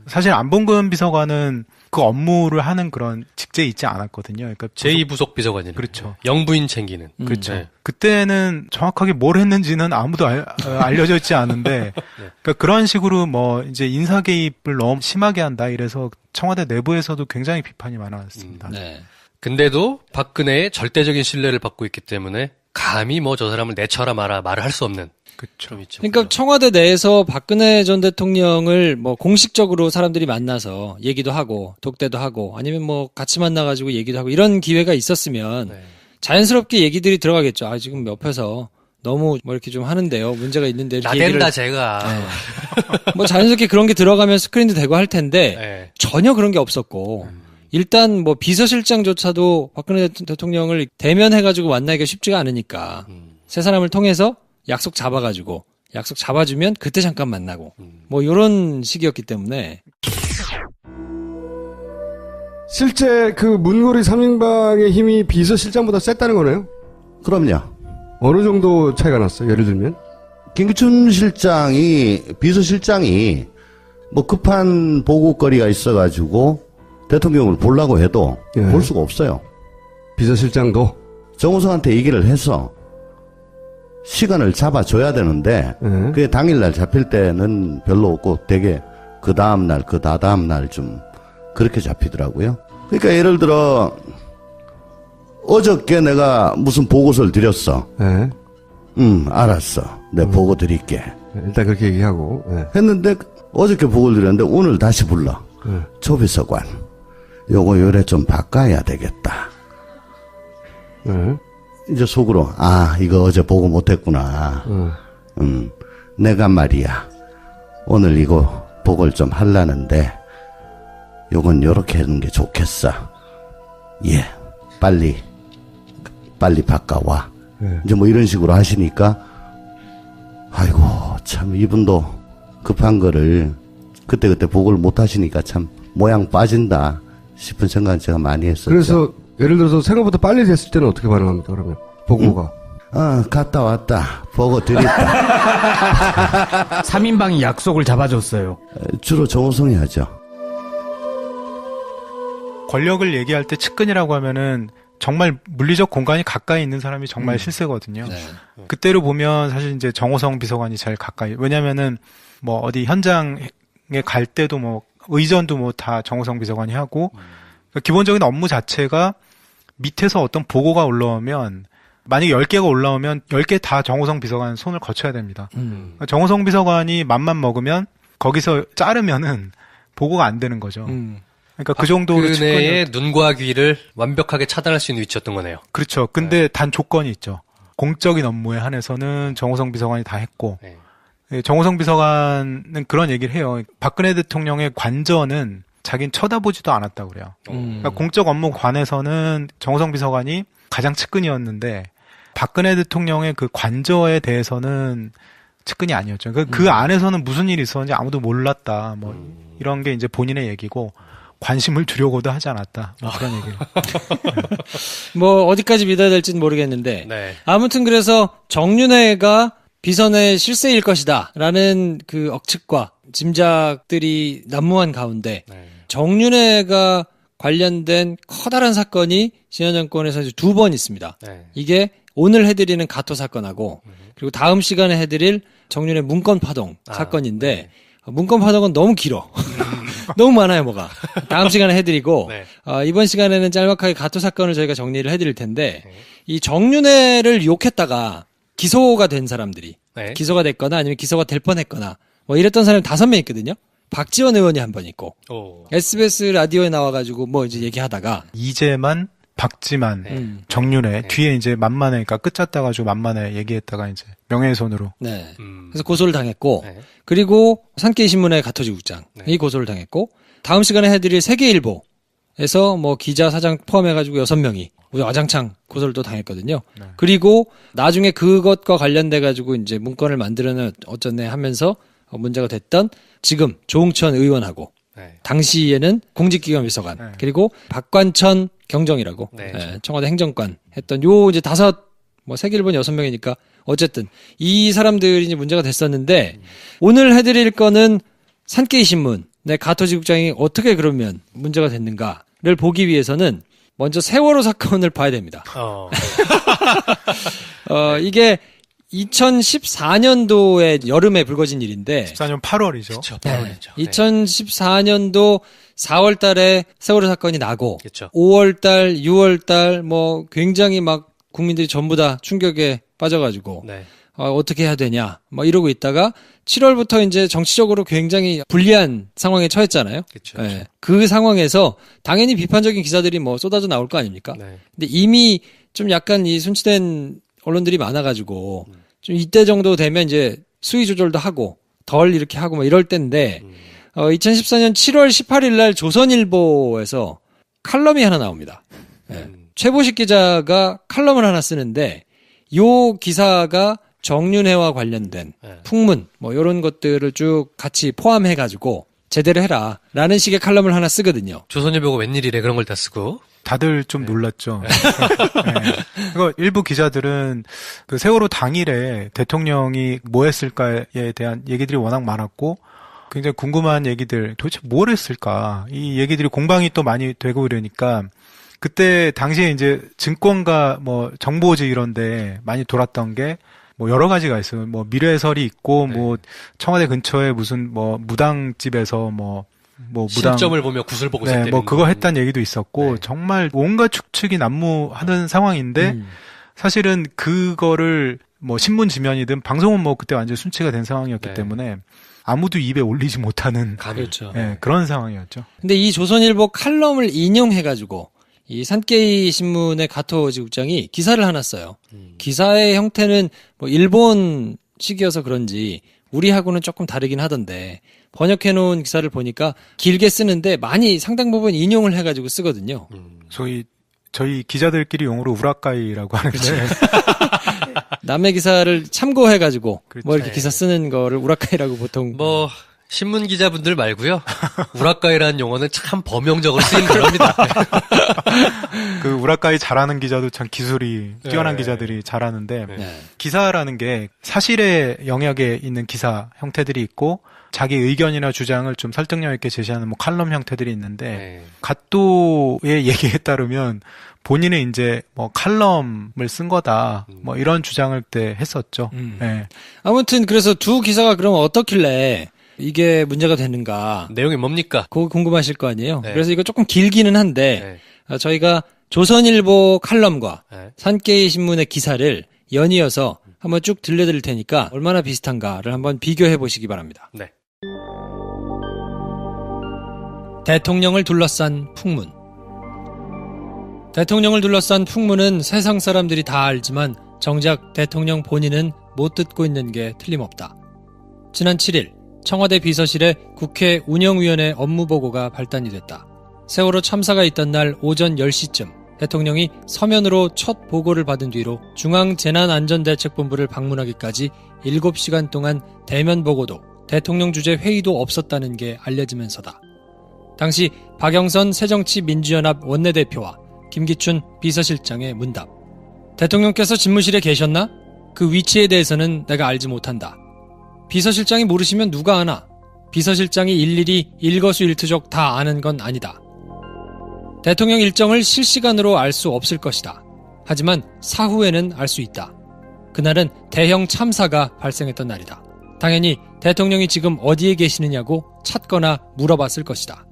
사실 안봉근 비서관은 그 업무를 하는 그런 직제에 있지 않았거든요. 그러니까 제2부속 비서관이네. 그렇죠. 영부인 챙기는. 그렇죠. 네. 그때는 정확하게 뭘 했는지는 아무도 알려져 있지 않은데, 그러니까 그런 식으로 뭐 이제 인사 개입을 너무 심하게 한다 이래서 청와대 내부에서도 굉장히 비판이 많았습니다. 네. 근데도 박근혜의 절대적인 신뢰를 받고 있기 때문에 감히 뭐 저 사람을 내쳐라 마라 말을 할 수 없는. 그렇죠. 그러니까 청와대 내에서 박근혜 전 대통령을 뭐 공식적으로 사람들이 만나서 얘기도 하고 독대도 하고 아니면 뭐 같이 만나가지고 얘기도 하고 이런 기회가 있었으면 네. 자연스럽게 얘기들이 들어가겠죠. 아, 지금 옆에서 너무 뭐 이렇게 좀 하는데요. 문제가 있는데. 이렇게 나댄다 제가. 뭐 자연스럽게 그런 게 들어가면 스크린도 되고 할 텐데 네. 전혀 그런 게 없었고 일단 뭐 비서실장조차도 박근혜 대통령을 대면해가지고 만나기가 쉽지가 않으니까 세 사람을 통해서 약속 잡아가지고 약속 잡아주면 그때 잠깐 만나고 뭐 이런 식이었기 때문에 실제 그 문고리 3인방의 힘이 비서실장보다 셌다는 거네요? 그럼요. 어느 정도 차이가 났어요? 예를 들면? 김기춘 비서실장이 뭐 급한 보고거리가 있어가지고 대통령을 보려고 해도 예. 볼 수가 없어요. 비서실장도? 정우성한테 얘기를 해서 시간을 잡아줘야 되는데 예. 그게 당일날 잡힐 때는 별로 없고 되게 그 다음날 그 다다음날 좀 그렇게 잡히더라고요. 그러니까 예를 들어 어저께 내가 무슨 보고서를 드렸어. 예. 알았어. 내가 보고 드릴게. 일단 그렇게 얘기하고. 예. 했는데 어저께 보고를 드렸는데 오늘 다시 불러. 예. 조비서관 요거 요래 좀 바꿔야 되겠다. 예. 이제 속으로 이거 어제 보고 못했구나. 내가 말이야 오늘 이거 보고를 좀 하려는데 요건 요렇게 하는 게 좋겠어. 예, 빨리 바꿔와. 예. 이제 뭐 이런 식으로 하시니까 아이고 참 이분도 급한 거를 그때그때 보고를 못 하시니까 참 모양 빠진다 싶은 생각을 제가 많이 했었죠. 그래서 예를 들어서 생각보다 빨리 됐을 때는 어떻게 반응합니까, 그러면? 보고가. 갔다 왔다. 보고 드렸다. 3인방이 약속을 잡아줬어요. 주로 정우성이 하죠. 권력을 얘기할 때 측근이라고 하면은 정말 물리적 공간이 가까이 있는 사람이 정말 실세거든요. 네. 그때로 보면 사실 이제 정호성 비서관이 제일 가까이. 왜냐면은 뭐 어디 현장에 갈 때도 뭐 의전도 뭐 다 정호성 비서관이 하고 그러니까 기본적인 업무 자체가 밑에서 어떤 보고가 올라오면 만약에 10개가 올라오면 10개 다 정호성 비서관 손을 거쳐야 됩니다. 그러니까 정호성 비서관이 맘만 먹으면 거기서 자르면은 보고가 안 되는 거죠. 그러니까 그 정도로 박근혜의 눈과 귀를 완벽하게 차단할 수 있는 위치였던 거네요. 그렇죠. 근데 단 조건이 있죠. 공적인 업무에 한해서는 정호성 비서관이 다 했고 네. 정호성 비서관은 그런 얘기를 해요. 박근혜 대통령의 관저는 자기는 쳐다보지도 않았다고 그래요. 그러니까 공적 업무 관에서는 정호성 비서관이 가장 측근이었는데 박근혜 대통령의 그 관저에 대해서는 측근이 아니었죠. 그 안에서는 무슨 일이 있었는지 아무도 몰랐다. 뭐 이런 게 이제 본인의 얘기고 관심을 두려고도 하지 않았다. 뭐 그런 얘기를. 뭐 어디까지 믿어야 될지는 모르겠는데 네. 아무튼 그래서 정윤회가 비선의 실세일 것이다라는 그 억측과 짐작들이 난무한 가운데 네. 정윤회가 관련된 커다란 사건이 지난 정권에서 이제 2번 있습니다. 네. 이게 오늘 해드리는 가토 사건하고 그리고 다음 시간에 해드릴 정윤회 문건 파동 사건인데 문건 파동은 너무 길어. 너무 많아요, 뭐가. 다음 시간에 해드리고 네. 이번 시간에는 짤막하게 가토 사건을 저희가 정리를 해드릴 텐데 이 정윤회를 욕했다가 기소가 된 사람들이 네. 기소가 됐거나 아니면 기소가 될 뻔했거나 뭐 이랬던 사람이 5명 있거든요. 박지원 의원이 한 번 있고 오. SBS 라디오에 나와가지고 뭐 이제 얘기하다가 이재만, 박지만, 정윤회 뒤에 이제 만만해, 그러니까 끝 짰다가지고 만만해 얘기했다가 이제 명예훼손으로. 네. 그래서 고소를 당했고 네. 그리고 산케이 신문의 가토지국장이 네. 고소를 당했고 다음 시간에 해드릴 세계일보에서 뭐 기자 사장 포함해가지고 6명이 와장창 고소를 또 당했거든요. 그리고 나중에 그것과 관련돼가지고 이제 문건을 만들어내 어쩌네 하면서 문제가 됐던 지금 조응천 의원하고 네. 당시에는 공직기관 비서관 네. 그리고 박관천 경정이라고 네. 청와대 행정관 했던 요 이제 세개 일본 6명이니까 어쨌든 이 사람들이 이제 문제가 됐었는데 오늘 해드릴 거는 산케이 신문의 가토지국장이 어떻게 그러면 문제가 됐는가를 보기 위해서는 먼저 세월호 사건을 봐야 됩니다. 이게 2014년도에 여름에 불거진 일인데 14년 8월이죠. 그렇죠. 네. 2014년도 4월 달에 세월호 사건이 나고 그렇죠. 5월 달, 6월 달 굉장히 막 국민들이 전부 다 충격에 빠져가지고 네. 어떻게 해야 되냐 이러고 있다가 7월부터 이제 정치적으로 굉장히 불리한 상황에 처했잖아요. 그렇죠. 네. 그 상황에서 당연히 비판적인 기사들이 쏟아져 나올 거 아닙니까? 네. 근데 이미 좀 약간 이 순치된 언론들이 많아가지고 좀 이때 정도 되면 이제 수위 조절도 하고 덜 이렇게 하고 이럴 때인데 2014년 7월 18일 날 조선일보에서 칼럼이 하나 나옵니다. 네. 최보식 기자가 칼럼을 하나 쓰는데 요 기사가 정윤회와 관련된 풍문 이런 것들을 쭉 같이 포함해가지고 제대로 해라라는 식의 칼럼을 하나 쓰거든요. 조선일보가 웬일이래 그런 걸 다 쓰고. 다들 좀 놀랐죠. 네. 그리고 일부 기자들은 그 세월호 당일에 대통령이 뭐 했을까에 대한 얘기들이 워낙 많았고 굉장히 궁금한 얘기들 도대체 뭘 했을까 이 얘기들이 공방이 또 많이 되고 이러니까 그때 당시에 이제 증권가 정보지 이런데 많이 돌았던 게 여러 가지가 있어요. 미래설이 있고 청와대 근처에 무슨 무당집에서 무당 실점을 보며 구슬 보고 네, 때리는 그거 했다는 얘기도 있었고 정말 온갖 추측이 난무하는 상황인데 사실은 그거를 신문 지면이든 방송은 그때 완전 순치가 된 상황이었기 때문에 아무도 입에 올리지 못하는 그렇죠. 그런 상황이었죠. 근데 이 조선일보 칼럼을 인용해가지고 이 산케이 신문의 가토지국장이 기사를 하나 써요. 기사의 형태는 일본식이어서 그런지 우리하고는 조금 다르긴 하던데 번역해놓은 기사를 보니까 길게 쓰는데 많이 상당 부분 인용을 해가지고 쓰거든요. 저희 기자들끼리 용어로 우라카이라고 하는데 남의 기사를 참고해가지고 그렇죠. 이렇게 기사 쓰는 거를 우라카이라고 보통 신문 기자분들 말고요. 우라카이라는 용어는 참 범용적으로 쓰이는 겁니다. 그 우라카이 잘하는 기자도 참 기술이 뛰어난 기자들이 잘하는데 기사라는 게 사실의 영역에 있는 기사 형태들이 있고 자기 의견이나 주장을 좀 설득력 있게 제시하는 칼럼 형태들이 있는데 가토의 얘기에 따르면 본인은 이제 칼럼을 쓴 거다 이런 주장을 그때 했었죠. 네. 아무튼 그래서 두 기사가 그럼 어떻길래 이게 문제가 되는가? 내용이 뭡니까? 그거 궁금하실 거 아니에요? 네. 그래서 이거 조금 길기는 한데 저희가 조선일보 칼럼과 산케이 신문의 기사를 연이어서 한번 쭉 들려드릴 테니까 얼마나 비슷한가를 한번 비교해 보시기 바랍니다. 네. 대통령을 둘러싼 풍문. 대통령을 둘러싼 풍문은 세상 사람들이 다 알지만 정작 대통령 본인은 못 듣고 있는 게 틀림없다. 지난 7일 청와대 비서실에 국회 운영위원회 업무보고가 발단이 됐다. 세월호 참사가 있던 날 오전 10시쯤 대통령이 서면으로 첫 보고를 받은 뒤로 중앙재난안전대책본부를 방문하기까지 7시간 동안 대면 보고도 대통령 주재 회의도 없었다는 게 알려지면서다. 당시 박영선 새정치민주연합 원내대표와 김기춘 비서실장의 문답. 대통령께서 집무실에 계셨나? 그 위치에 대해서는 내가 알지 못한다. 비서실장이 모르시면 누가 아나? 비서실장이 일일이 일거수일투족 다 아는 건 아니다. 대통령 일정을 실시간으로 알 수 없을 것이다. 하지만 사후에는 알 수 있다. 그날은 대형 참사가 발생했던 날이다. 당연히 대통령이 지금 어디에 계시느냐고 찾거나 물어봤을 것이다.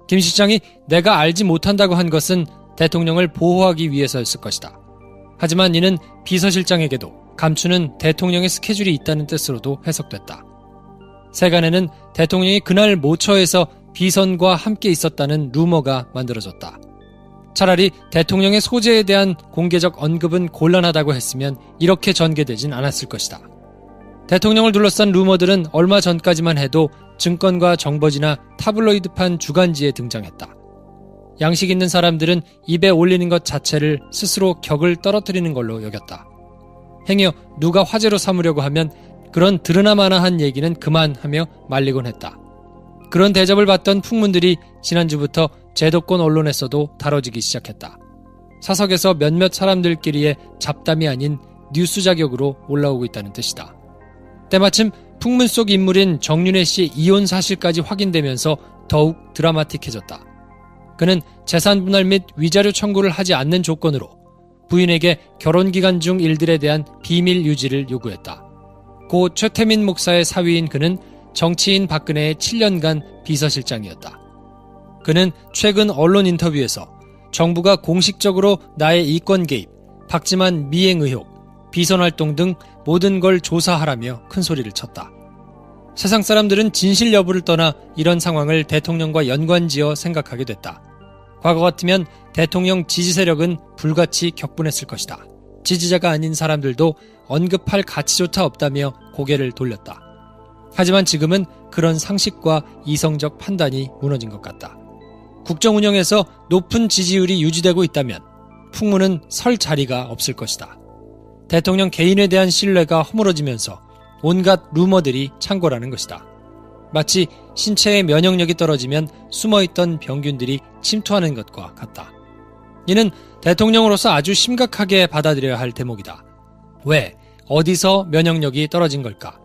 김 실장이 내가 알지 못한다고 한 것은 대통령을 보호하기 위해서였을 것이다. 하지만 이는 비서실장에게도 감추는 대통령의 스케줄이 있다는 뜻으로도 해석됐다. 세간에는 대통령이 그날 모처에서 비선과 함께 있었다는 루머가 만들어졌다. 차라리 대통령의 소재에 대한 공개적 언급은 곤란하다고 했으면 이렇게 전개되진 않았을 것이다. 대통령을 둘러싼 루머들은 얼마 전까지만 해도 증권과 정보지나 타블로이드판 주간지에 등장했다. 양식 있는 사람들은 입에 올리는 것 자체를 스스로 격을 떨어뜨리는 걸로 여겼다. 행여 누가 화제로 삼으려고 하면 그런 드러나마나한 얘기는 그만하며 말리곤 했다. 그런 대접을 받던 풍문들이 지난주부터 제도권 언론에서도 다뤄지기 시작했다. 사석에서 몇몇 사람들끼리의 잡담이 아닌 뉴스 자격으로 올라오고 있다는 뜻이다. 때마침 풍문 속 인물인 정윤회 씨의 이혼 사실까지 확인되면서 더욱 드라마틱해졌다. 그는 재산분할 및 위자료 청구를 하지 않는 조건으로 부인에게 결혼기간 중 일들에 대한 비밀 유지를 요구했다. 고 최태민 목사의 사위인 그는 정치인 박근혜의 7년간 비서실장이었다. 그는 최근 언론 인터뷰에서 정부가 공식적으로 나의 이권 개입, 박지만 미행 의혹, 비선활동 등 모든 걸 조사하라며 큰 소리를 쳤다. 세상 사람들은 진실 여부를 떠나 이런 상황을 대통령과 연관지어 생각하게 됐다. 과거 같으면 대통령 지지 세력은 불같이 격분했을 것이다. 지지자가 아닌 사람들도 언급할 가치조차 없다며 고개를 돌렸다. 하지만 지금은 그런 상식과 이성적 판단이 무너진 것 같다. 국정 운영에서 높은 지지율이 유지되고 있다면 풍문은 설 자리가 없을 것이다. 대통령 개인에 대한 신뢰가 허물어지면서 온갖 루머들이 창궐하는 것이다. 마치 신체의 면역력이 떨어지면 숨어있던 병균들이 침투하는 것과 같다. 이는 대통령으로서 아주 심각하게 받아들여야 할 대목이다. 왜? 어디서 면역력이 떨어진 걸까?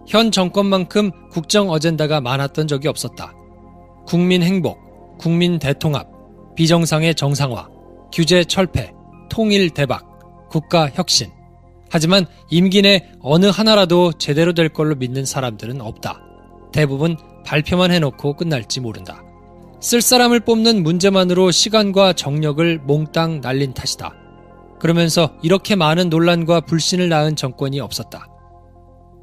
현 정권만큼 국정 어젠다가 많았던 적이 없었다. 국민 행복, 국민 대통합, 비정상의 정상화, 규제 철폐, 통일 대박, 국가 혁신. 하지만 임기 내 어느 하나라도 제대로 될 걸로 믿는 사람들은 없다. 대부분 발표만 해놓고 끝날지 모른다. 쓸 사람을 뽑는 문제만으로 시간과 정력을 몽땅 날린 탓이다. 그러면서 이렇게 많은 논란과 불신을 낳은 정권이 없었다.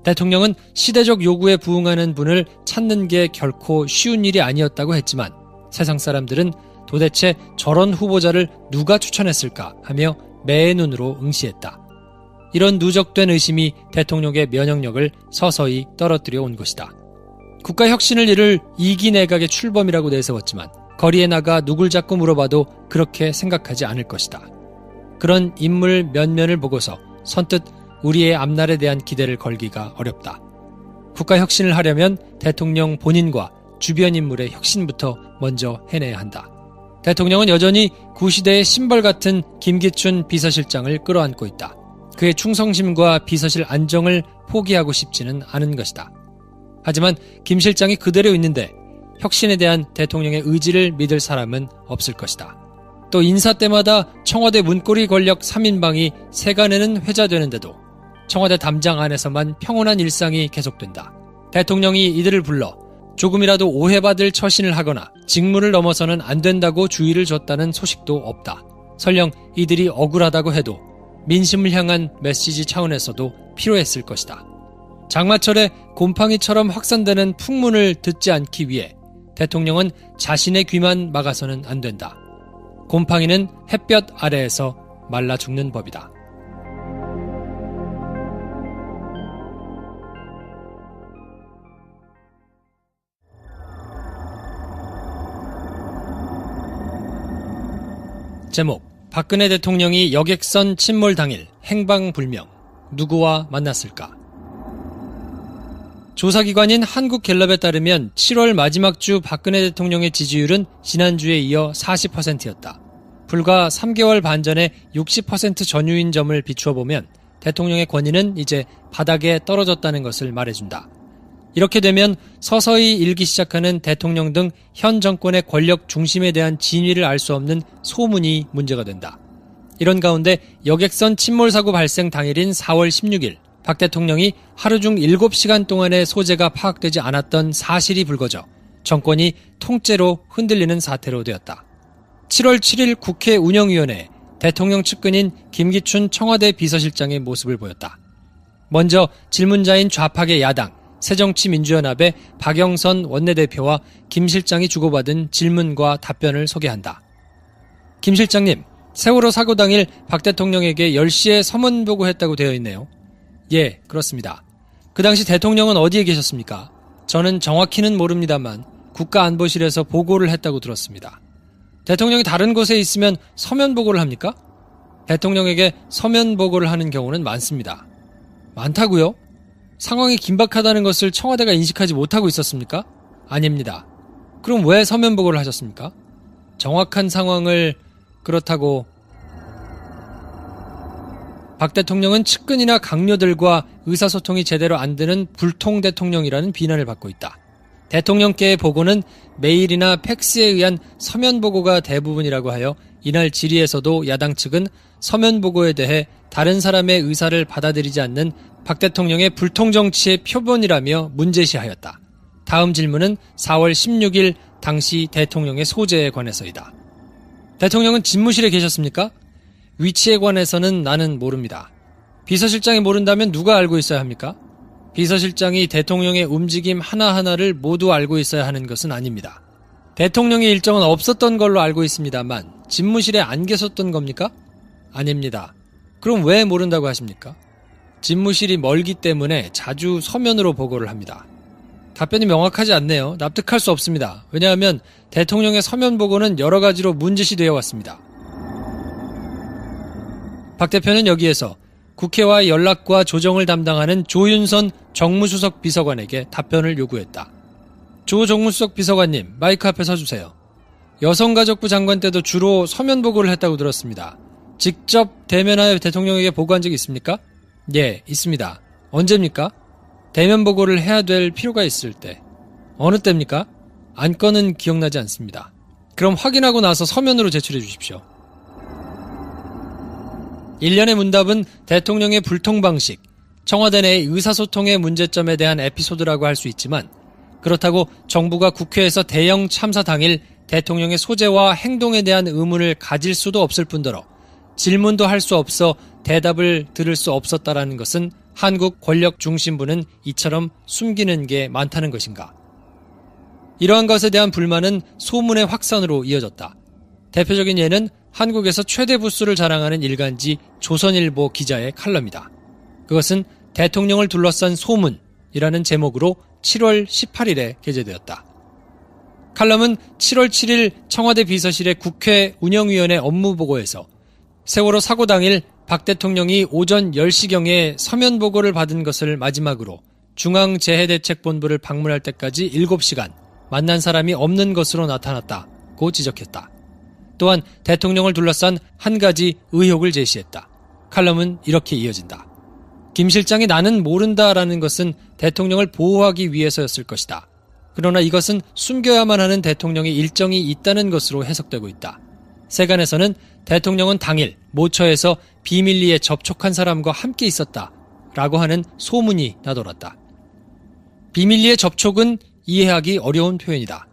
대통령은 시대적 요구에 부응하는 분을 찾는 게 결코 쉬운 일이 아니었다고 했지만 세상 사람들은 도대체 저런 후보자를 누가 추천했을까 하며 매의 눈으로 응시했다. 이런 누적된 의심이 대통령의 면역력을 서서히 떨어뜨려 온 것이다. 국가 혁신을 이룰 2기 내각의 출범이라고 내세웠지만 거리에 나가 누굴 자꾸 물어봐도 그렇게 생각하지 않을 것이다. 그런 인물 면면을 보고서 선뜻 우리의 앞날에 대한 기대를 걸기가 어렵다. 국가 혁신을 하려면 대통령 본인과 주변 인물의 혁신부터 먼저 해내야 한다. 대통령은 여전히 구시대의 심벌 같은 김기춘 비서실장을 끌어안고 있다. 그의 충성심과 비서실 안정을 포기하고 싶지는 않은 것이다. 하지만 김 실장이 그대로 있는데 혁신에 대한 대통령의 의지를 믿을 사람은 없을 것이다. 또 인사 때마다 청와대 문고리 권력 3인방이 세간에는 회자되는데도 청와대 담장 안에서만 평온한 일상이 계속된다. 대통령이 이들을 불러 조금이라도 오해받을 처신을 하거나 직무를 넘어서는 안 된다고 주의를 줬다는 소식도 없다. 설령 이들이 억울하다고 해도 민심을 향한 메시지 차원에서도 필요했을 것이다. 장마철에 곰팡이처럼 확산되는 풍문을 듣지 않기 위해 대통령은 자신의 귀만 막아서는 안 된다. 곰팡이는 햇볕 아래에서 말라 죽는 법이다. 제목, 박근혜 대통령이 여객선 침몰 당일 행방불명, 누구와 만났을까? 조사기관인 한국갤럽에 따르면 7월 마지막 주 박근혜 대통령의 지지율은 지난주에 이어 40%였다. 불과 3개월 반 전에 60% 전유인 점을 비추어보면 대통령의 권위는 이제 바닥에 떨어졌다는 것을 말해준다. 이렇게 되면 서서히 일기 시작하는 대통령 등 현 정권의 권력 중심에 대한 진위를 알 수 없는 소문이 문제가 된다. 이런 가운데 여객선 침몰 사고 발생 당일인 4월 16일 박 대통령이 하루 중 7시간 동안의 소재가 파악되지 않았던 사실이 불거져 정권이 통째로 흔들리는 사태로 되었다. 7월 7일 국회 운영위원회에 대통령 측근인 김기춘 청와대 비서실장의 모습을 보였다. 먼저 질문자인 좌파계 야당 새정치민주연합의 박영선 원내대표와 김 실장이 주고받은 질문과 답변을 소개한다. 김 실장님, 세월호 사고 당일 박 대통령에게 10시에 서면 보고했다고 되어 있네요. 예, 그렇습니다. 그 당시 대통령은 어디에 계셨습니까? 저는 정확히는 모릅니다만 국가안보실에서 보고를 했다고 들었습니다. 대통령이 다른 곳에 있으면 서면 보고를 합니까? 대통령에게 서면 보고를 하는 경우는 많습니다. 많다고요? 상황이 긴박하다는 것을 청와대가 인식하지 못하고 있었습니까? 아닙니다. 그럼 왜 서면 보고를 하셨습니까? 정확한 상황을 그렇다고 박 대통령은 측근이나 강요들과 의사소통이 제대로 안 되는 불통 대통령이라는 비난을 받고 있다. 대통령께의 보고는 메일이나 팩스에 의한 서면 보고가 대부분이라고 하여 이날 질의에서도 야당 측은 서면 보고에 대해 다른 사람의 의사를 받아들이지 않는 박 대통령의 불통 정치의 표본이라며 문제시하였다. 다음 질문은 4월 16일 당시 대통령의 소재에 관해서이다. 대통령은 집무실에 계셨습니까? 위치에 관해서는 나는 모릅니다. 비서실장이 모른다면 누가 알고 있어야 합니까? 비서실장이 대통령의 움직임 하나하나를 모두 알고 있어야 하는 것은 아닙니다. 대통령의 일정은 없었던 걸로 알고 있습니다만 집무실에 안 계셨던 겁니까? 아닙니다. 그럼 왜 모른다고 하십니까? 집무실이 멀기 때문에 자주 서면으로 보고를 합니다. 답변이 명확하지 않네요. 납득할 수 없습니다. 왜냐하면 대통령의 서면 보고는 여러 가지로 문제시되어 왔습니다. 박 대표는 여기에서 국회와의 연락과 조정을 담당하는 조윤선 정무수석 비서관에게 답변을 요구했다. 조 정무수석 비서관님, 마이크 앞에 서주세요. 여성가족부 장관 때도 주로 서면 보고를 했다고 들었습니다. 직접 대면하여 대통령에게 보고한 적이 있습니까? 예, 있습니다. 언제입니까? 대면 보고를 해야 될 필요가 있을 때. 어느 때입니까? 안건은 기억나지 않습니다. 그럼 확인하고 나서 서면으로 제출해 주십시오. 일련의 문답은 대통령의 불통 방식, 청와대 내의 의사소통의 문제점에 대한 에피소드라고 할 수 있지만 그렇다고 정부가 국회에서 대형 참사 당일 대통령의 소재와 행동에 대한 의문을 가질 수도 없을 뿐더러 질문도 할 수 없어 대답을 들을 수 없었다라는 것은 한국 권력 중심부는 이처럼 숨기는 게 많다는 것인가. 이러한 것에 대한 불만은 소문의 확산으로 이어졌다. 대표적인 예는 한국에서 최대 부수를 자랑하는 일간지 조선일보 기자의 칼럼이다. 그것은 대통령을 둘러싼 소문이라는 제목으로 7월 18일에 게재되었다. 칼럼은 7월 7일 청와대 비서실의 국회 운영위원회 업무보고에서 세월호 사고 당일 박 대통령이 오전 10시경에 서면 보고를 받은 것을 마지막으로 중앙재해대책본부를 방문할 때까지 7시간 만난 사람이 없는 것으로 나타났다고 지적했다. 또한 대통령을 둘러싼 한 가지 의혹을 제시했다. 칼럼은 이렇게 이어진다. 김 실장이 나는 모른다라는 것은 대통령을 보호하기 위해서였을 것이다. 그러나 이것은 숨겨야만 하는 대통령의 일정이 있다는 것으로 해석되고 있다. 세간에서는 대통령은 당일 모처에서 비밀리에 접촉한 사람과 함께 있었다라고 하는 소문이 나돌았다. 비밀리에 접촉은 이해하기 어려운 표현이다.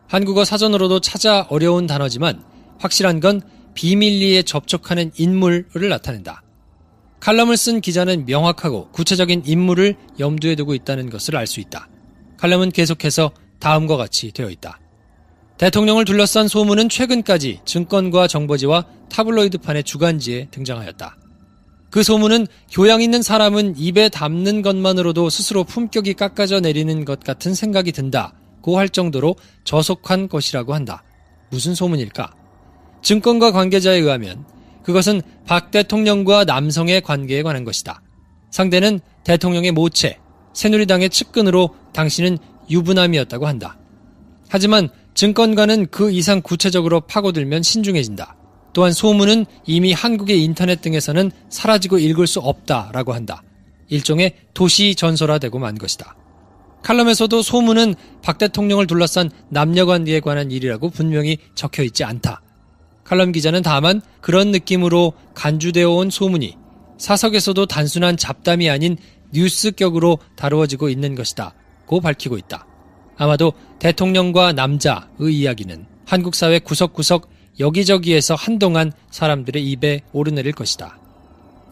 한국어 사전으로도 찾아 어려운 단어지만 확실한 건 비밀리에 접촉하는 인물을 나타낸다. 칼럼을 쓴 기자는 명확하고 구체적인 인물을 염두에 두고 있다는 것을 알 수 있다. 칼럼은 계속해서 다음과 같이 되어 있다. 대통령을 둘러싼 소문은 최근까지 증권과 정보지와 타블로이드판의 주간지에 등장하였다. 그 소문은 교양 있는 사람은 입에 담는 것만으로도 스스로 품격이 깎아져 내리는 것 같은 생각이 든다고 할 정도로 저속한 것이라고 한다. 무슨 소문일까? 증권가 관계자에 의하면 그것은 박 대통령과 남성의 관계에 관한 것이다. 상대는 대통령의 모체, 새누리당의 측근으로 당신은 유부남이었다고 한다. 하지만 증권가는 그 이상 구체적으로 파고들면 신중해진다. 또한 소문은 이미 한국의 인터넷 등에서는 사라지고 읽을 수 없다라고 한다. 일종의 도시 전설화되고 만 것이다. 칼럼에서도 소문은 박 대통령을 둘러싼 남녀관계에 관한 일이라고 분명히 적혀있지 않다. 칼럼 기자는 다만 그런 느낌으로 간주되어 온 소문이 사석에서도 단순한 잡담이 아닌 뉴스격으로 다루어지고 있는 것이다 고 밝히고 있다. 아마도 대통령과 남자의 이야기는 한국 사회 구석구석 여기저기에서 한동안 사람들의 입에 오르내릴 것이다.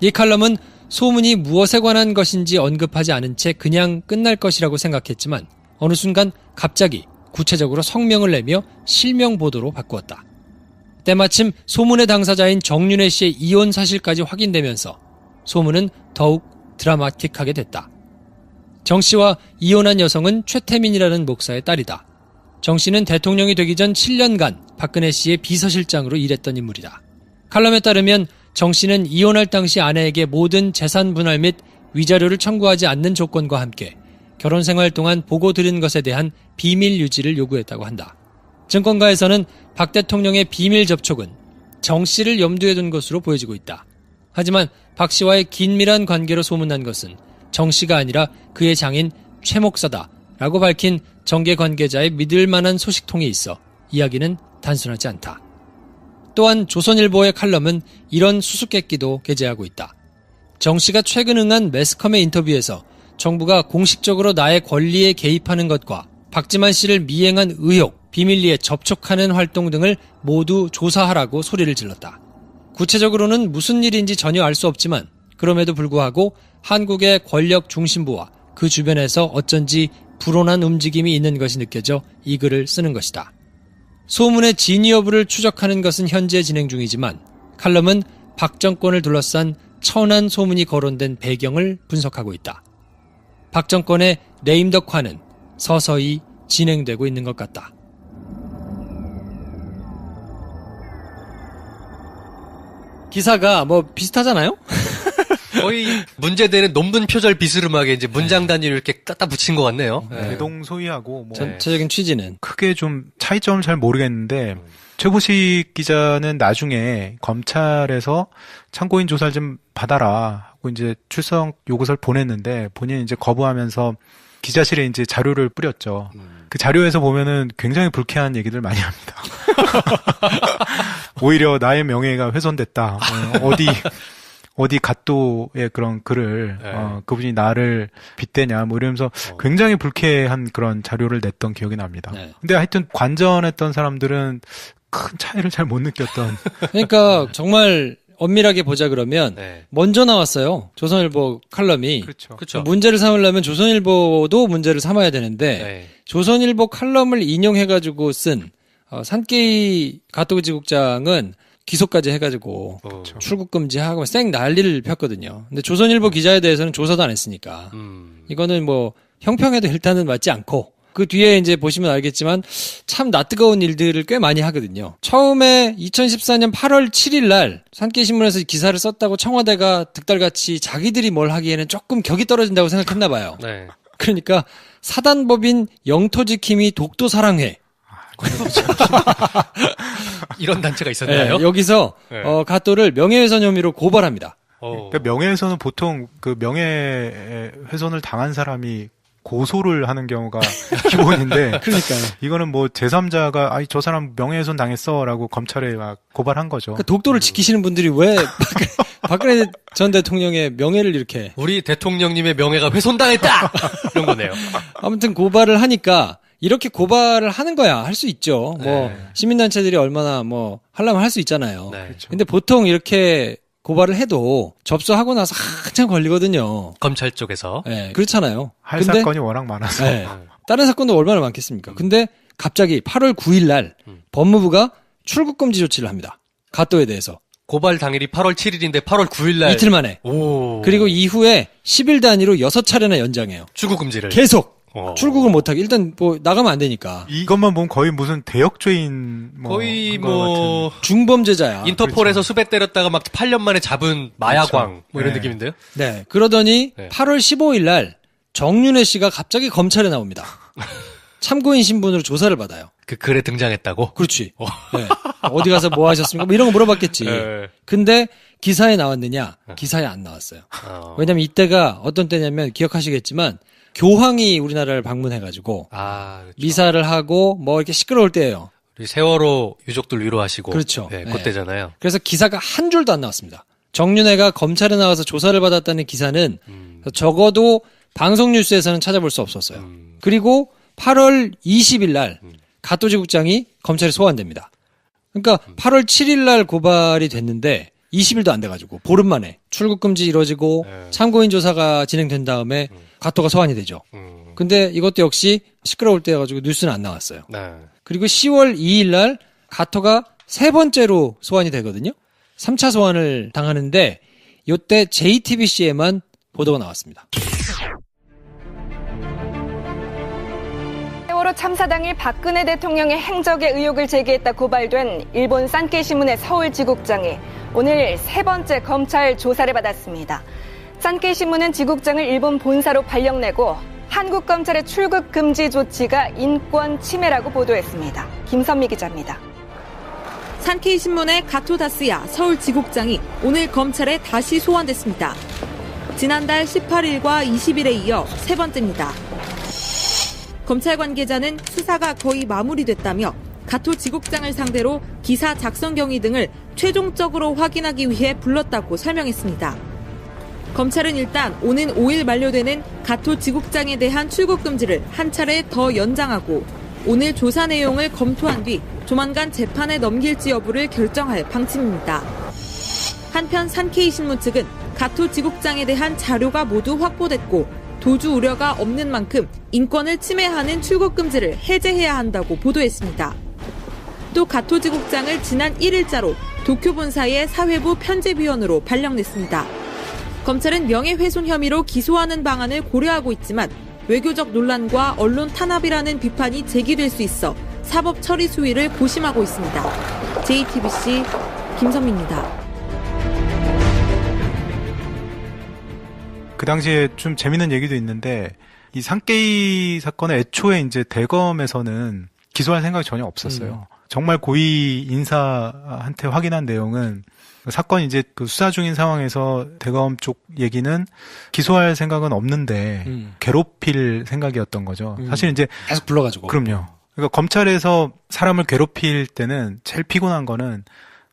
이 칼럼은 소문이 무엇에 관한 것인지 언급하지 않은 채 그냥 끝날 것이라고 생각했지만 어느 순간 갑자기 구체적으로 성명을 내며 실명 보도로 바꾸었다. 때마침 소문의 당사자인 정윤회 씨의 이혼 사실까지 확인되면서 소문은 더욱 드라마틱하게 됐다. 정 씨와 이혼한 여성은 최태민이라는 목사의 딸이다. 정 씨는 대통령이 되기 전 7년간 박근혜 씨의 비서실장으로 일했던 인물이다. 칼럼에 따르면 정 씨는 이혼할 당시 아내에게 모든 재산 분할 및 위자료를 청구하지 않는 조건과 함께 결혼 생활 동안 보고 들은 것에 대한 비밀 유지를 요구했다고 한다. 증권가에서는 박 대통령의 비밀 접촉은 정 씨를 염두에 둔 것으로 보여지고 있다. 하지만 박 씨와의 긴밀한 관계로 소문난 것은 정 씨가 아니라 그의 장인 최 목사다라고 밝힌 정계 관계자의 믿을 만한 소식통이 있어 이야기는 단순하지 않다. 또한 조선일보의 칼럼은 이런 수수께끼도 게재하고 있다. 정 씨가 최근 응한 매스컴의 인터뷰에서 정부가 공식적으로 나의 권리에 개입하는 것과 박지만 씨를 미행한 의혹, 비밀리에 접촉하는 활동 등을 모두 조사하라고 소리를 질렀다. 구체적으로는 무슨 일인지 전혀 알 수 없지만 그럼에도 불구하고 한국의 권력 중심부와 그 주변에서 어쩐지 불온한 움직임이 있는 것이 느껴져 이 글을 쓰는 것이다. 소문의 진위 여부를 추적하는 것은 현재 진행 중이지만 칼럼은 박 정권을 둘러싼 천한 소문이 거론된 배경을 분석하고 있다. 박 정권의 레임덕화는 서서히 진행되고 있는 것 같다. 기사가 뭐 비슷하잖아요? 거의 문제되는 논문 표절 비스름하게 이제 문장 단위를 이렇게 갖다 붙인 것 같네요. 네. 대동소이하고 뭐 전체적인 취지는 크게 좀 차이점을 잘 모르겠는데 최보식 기자는 나중에 검찰에서 참고인 조사를 좀 받아라 하고 이제 출석 요구서를 보냈는데 본인이 이제 거부하면서 기자실에 이제 자료를 뿌렸죠. 그 자료에서 보면은 굉장히 불쾌한 얘기들 많이 합니다. 오히려 나의 명예가 훼손됐다. 어디 갓도의 그런 글을 그분이 나를 빗대냐 뭐 이러면서 굉장히 불쾌한 그런 자료를 냈던 기억이 납니다. 네. 근데 하여튼 관전했던 사람들은 큰 차이를 잘 못 느꼈던. 그러니까 정말 엄밀하게 보자 그러면 네. 먼저 나왔어요. 조선일보 칼럼이. 그렇죠. 그렇죠. 문제를 삼으려면 조선일보도 문제를 삼아야 되는데 네. 조선일보 칼럼을 인용해가지고 쓴 산케이 가토지국장은 기소까지 해가지고 출국 금지하고 쌩 난리를 폈거든요. 근데 조선일보 기자에 대해서는 조사도 안 했으니까 이거는 뭐 형평에도 일단은 맞지 않고 그 뒤에 이제 보시면 알겠지만 참 낯뜨거운 일들을 꽤 많이 하거든요. 처음에 2014년 8월 7일 날 산케이 신문에서 기사를 썼다고 청와대가 득달같이 자기들이 뭘 하기에는 조금 격이 떨어진다고 생각했나 봐요. 네. 그러니까 사단법인 영토지킴이 독도사랑회 이런 단체가 있었나요? 네, 여기서 네. 가토를 명예훼손 혐의로 고발합니다. 그러니까 명예훼손은 보통 그 명예훼손을 당한 사람이 고소를 하는 경우가 기본인데 그러니까요. 이거는 뭐 제3자가 저 사람 명예훼손 당했어라고 검찰에 막 고발한 거죠. 그러니까 독도를 지키시는 분들이 왜 박근혜 전 대통령의 명예를 이렇게 우리 대통령님의 명예가 훼손당했다! 이런 거네요. 아무튼 고발을 하니까 이렇게 고발을 하는 거야 할 수 있죠. 뭐 네. 시민단체들이 얼마나 뭐 하려면 할 수 있잖아요. 네. 그렇죠. 근데 보통 이렇게 고발을 해도 접수하고 나서 한참 걸리거든요. 검찰 쪽에서. 네, 그렇잖아요. 할 근데 사건이 워낙 많아서. 네, 다른 사건도 얼마나 많겠습니까? 근데 갑자기 8월 9일 날 법무부가 출국 금지 조치를 합니다. 가토에 대해서. 고발 당일이 8월 7일인데 8월 9일 날 이틀 만에. 오. 그리고 이후에 10일 단위로 6차례나 연장해요. 출국 금지를. 계속 어. 출국을 못하게. 일단 뭐 나가면 안 되니까. 이것만 보면 거의 무슨 대역죄인 거의 한것 뭐 같은. 중범죄자야. 인터폴에서 수배 때렸다가 막 8년 만에 잡은 마야광 뭐 이런 네. 느낌인데요. 네. 그러더니 네. 8월 15일 날 정윤회 씨가 갑자기 검찰에 나옵니다. 참고인 신분으로 조사를 받아요. 그 글에 등장했다고. 그렇지. 네. 어디 가서 뭐 하셨습니까? 뭐 이런 거 물어봤겠지. 네. 근데 기사에 나왔느냐? 기사에 안 나왔어요. 왜냐면 이때가 어떤 때냐면 기억하시겠지만 교황이 우리나라를 방문해가지고 그렇죠. 미사를 하고 뭐 이렇게 시끄러울 때예요. 우리 세월호 유족들 위로하시고. 그렇죠. 네, 네. 그때잖아요. 그래서 기사가 한 줄도 안 나왔습니다. 정윤회가 검찰에 나와서 조사를 받았다는 기사는 적어도 방송 뉴스에서는 찾아볼 수 없었어요. 그리고 8월 20일 날 가토지국장이 검찰에 소환됩니다. 그러니까 8월 7일 날 고발이 됐는데 20일도 안 돼가지고 보름 만에 출국 금지 이루어지고 참고인 조사가 진행된 다음에 가토가 소환이 되죠. 근데 이것도 역시 시끄러울 때 해가지고 뉴스는 안 나왔어요. 네. 그리고 10월 2일 날 가토가 세 번째로 소환이 되거든요. 3차 소환을 당하는데 이때 JTBC에만 보도가 나왔습니다. 세월호 참사 당일 박근혜 대통령의 행적의 의혹을 제기했다 고발된 일본 산케이 신문의 서울 지국장이 오늘 세 번째 검찰 조사를 받았습니다. 산케이신문은 지국장을 일본 본사로 발령내고 한국 검찰의 출국 금지 조치가 인권 침해라고 보도했습니다. 김선미 기자입니다. 산케이신문의 가토 다스야 서울지국장이 오늘 검찰에 다시 소환됐습니다. 지난달 18일과 20일에 이어 세 번째입니다. 검찰 관계자는 수사가 거의 마무리됐다며 가토 지국장을 상대로 기사 작성 경위 등을 최종적으로 확인하기 위해 불렀다고 설명했습니다. 검찰은 일단 오는 5일 만료되는 가토 지국장에 대한 출국 금지를 한 차례 더 연장하고 오늘 조사 내용을 검토한 뒤 조만간 재판에 넘길지 여부를 결정할 방침입니다. 한편 산케이신문 측은 가토 지국장에 대한 자료가 모두 확보됐고 도주 우려가 없는 만큼 인권을 침해하는 출국 금지를 해제해야 한다고 보도했습니다. 또 가토 지국장을 지난 1일자로 도쿄 본사의 사회부 편집위원으로 발령냈습니다. 검찰은 명예훼손 혐의로 기소하는 방안을 고려하고 있지만 외교적 논란과 언론 탄압이라는 비판이 제기될 수 있어 사법 처리 수위를 고심하고 있습니다. JTBC 김선미입니다. 그 당시에 좀 재밌는 얘기도 있는데 이 산케이 사건의 애초에 이제 대검에서는 기소할 생각이 전혀 없었어요. 정말 고위 인사한테 확인한 내용은 사건이 이제 그 수사 중인 상황에서 대검 쪽 얘기는 기소할 생각은 없는데 괴롭힐 생각이었던 거죠. 사실 이제 계속 불러가지고. 그럼요. 그러니까 검찰에서 사람을 괴롭힐 때는 제일 피곤한 거는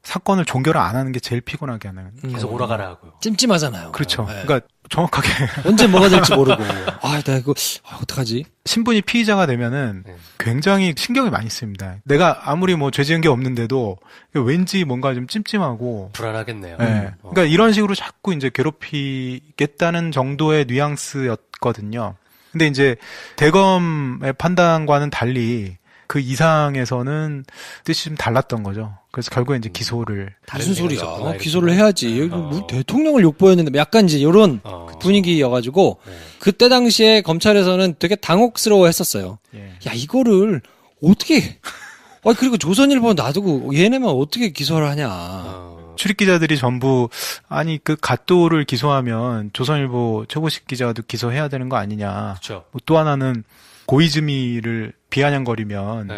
사건을 종결을 안 하는 게 제일 피곤하게 하는. 계속 오라가라 하고요. 찜찜하잖아요. 그렇죠. 네. 그러니까 정확하게 언제 뭐가 될지 모르고. 나 이거 어떡하지? 신분이 피의자가 되면은 굉장히 신경이 많이 쓰입니다. 내가 아무리 뭐 죄 지은 게 없는데도 왠지 뭔가 좀 찜찜하고 불안하겠네요. 네. 그러니까 이런 식으로 자꾸 이제 괴롭히겠다는 정도의 뉘앙스였거든요. 근데 이제 대검의 판단과는 달리 그 이상에서는 뜻이 좀 달랐던 거죠. 그래서 결국에 이제 기소를. 무슨 소리야? 기소를 해야지. 뭐 대통령을 욕보였는데 약간 이제 이런 분위기여가지고 그때 당시에 검찰에서는 되게 당혹스러워했었어요. 야 이거를 어떻게? 그리고 조선일보 놔두고 얘네만 어떻게 기소를 하냐? 출입 기자들이 전부 아니 그 가토를 기소하면 조선일보 최고식 기자도 기소해야 되는 거 아니냐. 그렇죠. 또 하나는 고이즈미를 비아냥거리면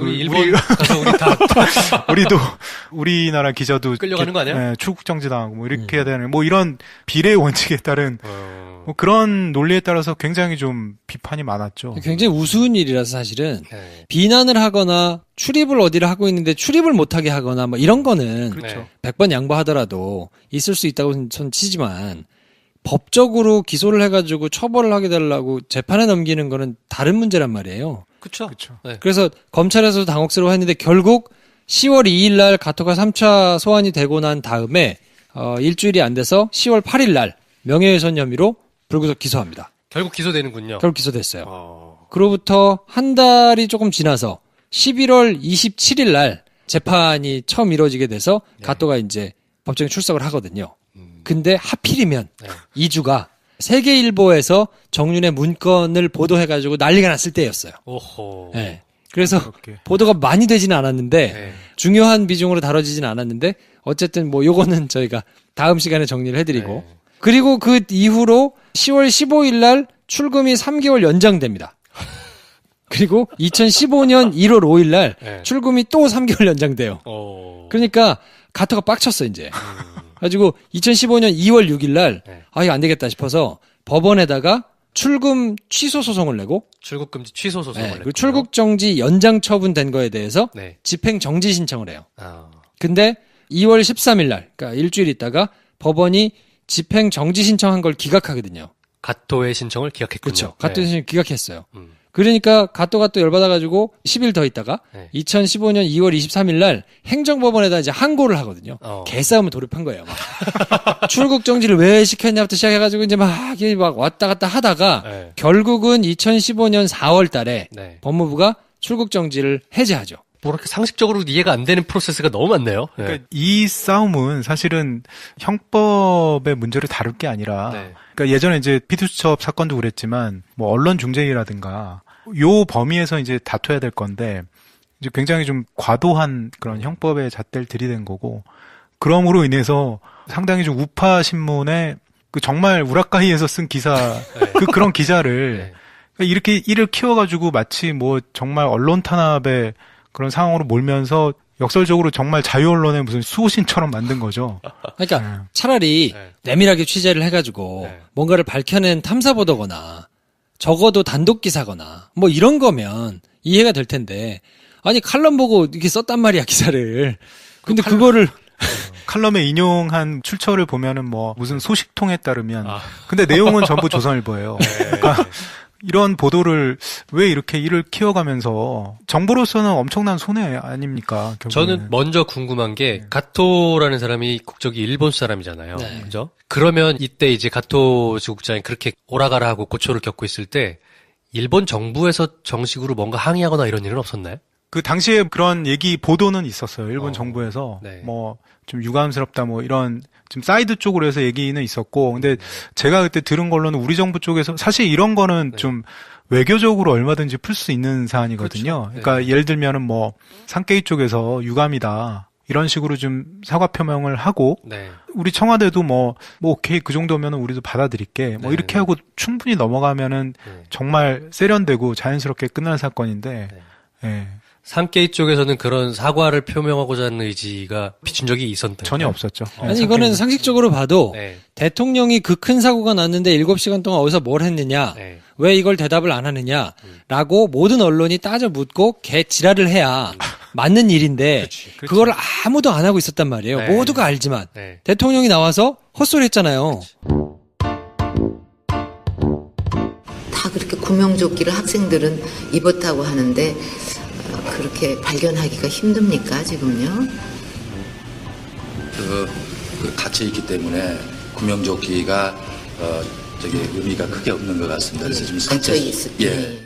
우리 일본 가서 우리 다 우리도 우리나라 기자도 끌려가는 거 아니야? 네, 출국 정지당하고 뭐 이렇게 해야 되는 뭐 이런 비례 원칙에 따른 뭐 그런 논리에 따라서 굉장히 좀 비판이 많았죠. 굉장히 우스운 일이라서 사실은 비난을 하거나 출입을 어디를 하고 있는데 출입을 못하게 하거나 뭐 이런 거는 그렇죠. 100번 양보하더라도 있을 수 있다고 전 치지만 법적으로 기소를 해가지고 처벌을 하게 되려고 재판에 넘기는 거는 다른 문제란 말이에요. 그렇죠. 네. 그래서 검찰에서도 당혹스러워했는데 결국 10월 2일 날 가토가 3차 소환이 되고 난 다음에 일주일이 안 돼서 10월 8일 날 명예훼손 혐의로 불구속 기소합니다. 결국 기소되는군요. 결국 기소됐어요. 그로부터 한 달이 조금 지나서 11월 27일 날 재판이 처음 이루어지게 돼서 가토가 이제 법정에 출석을 하거든요. 근데 하필이면 2주가 세계일보에서 정윤의 문건을 보도해가지고 난리가 났을 때였어요. 오호. 네. 그래서 그렇게. 보도가 많이 되지는 않았는데 중요한 비중으로 다뤄지지는 않았는데 어쨌든 뭐 요거는 저희가 다음 시간에 정리를 해드리고 그리고 그 이후로 10월 15일 날 출금이 3개월 연장됩니다. 그리고 2015년 1월 5일 날 출금이 또 3개월 연장돼요. 그러니까 가토가 빡쳤어 이제. 가지고 2015년 2월 6일 날 이거 안 되겠다 싶어서 법원에다가 출금 취소 소송을 내고 출국 금지 취소 소송을 냈고 그리고 출국 정지 연장 처분된 거에 대해서 집행 정지 신청을 해요. 근데 2월 13일 날 그러니까 일주일 있다가 법원이 집행 정지 신청한 걸 기각하거든요. 가토의 신청을 기각했군요. 그렇죠. 가토의 신청을 기각했어요. 그러니까 가토가 또 열받아가지고 10일 더 있다가 2015년 2월 23일 날 행정법원에다 이제 항고를 하거든요. 개싸움을 돌입한 거예요. 막. 출국 정지를 왜 시켰냐부터 시작해가지고 이제 막 왔다 갔다 하다가 결국은 2015년 4월 달에 법무부가 출국 정지를 해제하죠. 뭐랄까 상식적으로 이해가 안 되는 프로세스가 너무 많네요. 그러니까 이 싸움은 사실은 형법의 문제를 다룰 게 아니라 그러니까 예전에 이제 피투수첩 사건도 그랬지만 뭐 언론 중재위라든가 요 범위에서 이제 다퉈야 될 건데 이제 굉장히 좀 과도한 그런 형법의 잣대를 들이댄 거고 그럼으로 인해서 상당히 좀 우파 신문의 그 정말 우라카이에서 쓴 기사, 그런 기자를 이렇게 일을 키워가지고 마치 뭐 정말 언론 탄압의 그런 상황으로 몰면서 역설적으로 정말 자유 언론의 무슨 수호신처럼 만든 거죠. 그러니까 차라리 내밀하게 취재를 해가지고 뭔가를 밝혀낸 탐사보도거나 적어도 단독 기사거나 뭐 이런 거면 이해가 될 텐데 아니 칼럼 보고 이렇게 썼단 말이야 기사를. 근데 그거를 칼럼에 인용한 출처를 보면은 뭐 무슨 소식통에 따르면 근데 내용은 전부 조선일보예요. 그러니까 이런 보도를 왜 이렇게 일을 키워가면서 정부로서는 엄청난 손해 아닙니까? 결국에는. 저는 먼저 궁금한 게 가토라는 사람이 국적이 일본 사람이잖아요. 그죠? 그러면 이때 이제 가토 지국장이 그렇게 오라가라 하고 고초를 겪고 있을 때 일본 정부에서 정식으로 뭔가 항의하거나 이런 일은 없었나요? 그 당시에 그런 얘기 보도는 있었어요. 일본 정부에서 뭐 좀 유감스럽다 뭐 이런 좀 사이드 쪽으로 해서 얘기는 있었고 근데 제가 그때 들은 걸로는 우리 정부 쪽에서 사실 이런 거는 좀 외교적으로 얼마든지 풀 수 있는 사안이거든요. 그렇죠. 그러니까 예를 들면은 뭐 산케이 쪽에서 유감이다 이런 식으로 좀 사과 표명을 하고 우리 청와대도 뭐 오케이 그 정도면은 우리도 받아들일게 뭐 이렇게 하고 충분히 넘어가면은 정말 세련되고 자연스럽게 끝날 사건인데 산케이 쪽에서는 그런 사과를 표명하고자 하는 의지가 비친 적이 있었나요? 전혀 없었죠. 아니 이거는 상식적으로 봐도 대통령이 그 큰 사고가 났는데 7시간 동안 어디서 뭘 했느냐 왜 이걸 대답을 안 하느냐라고 모든 언론이 따져 묻고 개 지랄을 해야 맞는 일인데 그거를 아무도 안 하고 있었단 말이에요. 모두가 알지만 대통령이 나와서 헛소리 했잖아요. 다 그렇게 구명조끼를 학생들은 입었다고 하는데 그렇게 발견하기가 힘듭니까 지금요? 그 갇혀 있기 때문에 구명조끼가 의미가 크게 없는 것 같습니다. 그래서 지금 갇혀 있을 때.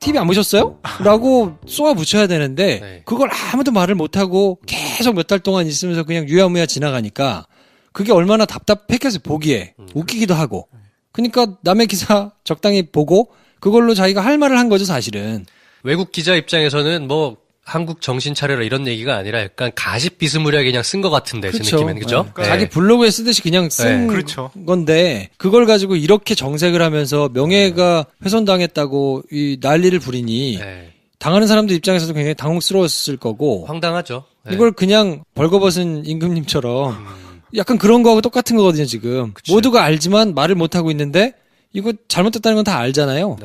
TV 안 보셨어요? 라고 쏘아 붙여야 되는데 그걸 아무도 말을 못하고 계속 몇 달 동안 있으면서 그냥 유야무야 지나가니까 그게 얼마나 답답했겠어요 보기에. 웃기기도 하고. 그러니까 남의 기사 적당히 보고 그걸로 자기가 할 말을 한 거죠 사실은. 외국 기자 입장에서는 뭐 한국 정신 차려라 이런 얘기가 아니라 약간 가십 비스무리하게 그냥 쓴 것 같은데 제 느낌에는 그죠? 자기 블로그에 쓰듯이 그냥 쓴 건데 그걸 가지고 이렇게 정색을 하면서 명예가 훼손당했다고 이 난리를 부리니 당하는 사람들 입장에서도 굉장히 당혹스러웠을 거고 황당하죠. 이걸 그냥 벌거벗은 임금님처럼 약간 그런 거하고 똑같은 거거든요 지금. 모두가 알지만 말을 못하고 있는데 이거 잘못됐다는 건 다 알잖아요.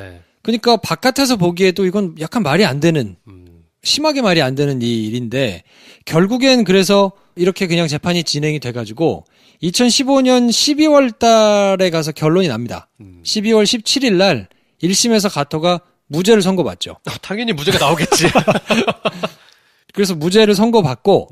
그러니까 바깥에서 보기에도 이건 약간 말이 안 되는 심하게 말이 안 되는 이 일인데 결국엔 그래서 이렇게 그냥 재판이 진행이 돼가지고 2015년 12월 달에 가서 결론이 납니다. 12월 17일 날 1심에서 가토가 무죄를 선고받죠. 당연히 무죄가 나오겠지. 그래서 무죄를 선고받고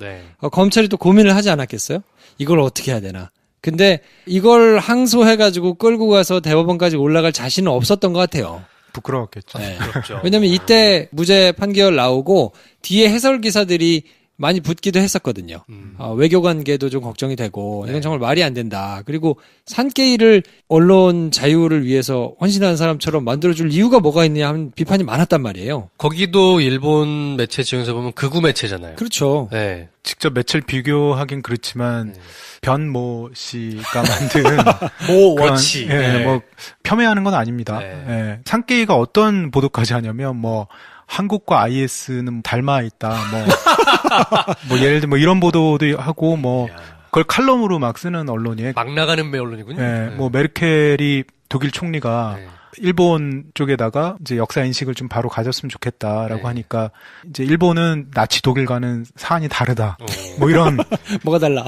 검찰이 또 고민을 하지 않았겠어요? 이걸 어떻게 해야 되나. 근데 이걸 항소해가지고 끌고 가서 대법원까지 올라갈 자신은 없었던 것 같아요. 부끄러웠겠죠. 그렇죠. 왜냐면 이때 무죄 판결 나오고 뒤에 해설 기사들이 많이 붙기도 했었거든요. 외교관계도 좀 걱정이 되고 이건 정말 말이 안 된다. 그리고 산케이를 언론 자유를 위해서 헌신하는 사람처럼 만들어줄 이유가 뭐가 있느냐 하는 비판이 많았단 말이에요. 거기도 일본 매체 지형에서 보면 극우 매체잖아요. 그렇죠. 직접 매체를 비교하긴 그렇지만 변모 씨가 만든 모워치 뭐 폄훼하는 건 아닙니다. 산케이가 어떤 보도까지 하냐면 뭐 한국과 IS는 닮아 있다. 뭐 예를 들면 뭐 이런 보도도 하고 뭐 그걸 칼럼으로 막 쓰는 언론이 막 나가는 언론이군요. 뭐 메르켈이 독일 총리가 일본 쪽에다가 이제 역사 인식을 좀 바로 가졌으면 좋겠다라고 하니까 이제 일본은 나치 독일과는 사안이 다르다. 뭐 이런 뭐가 달라.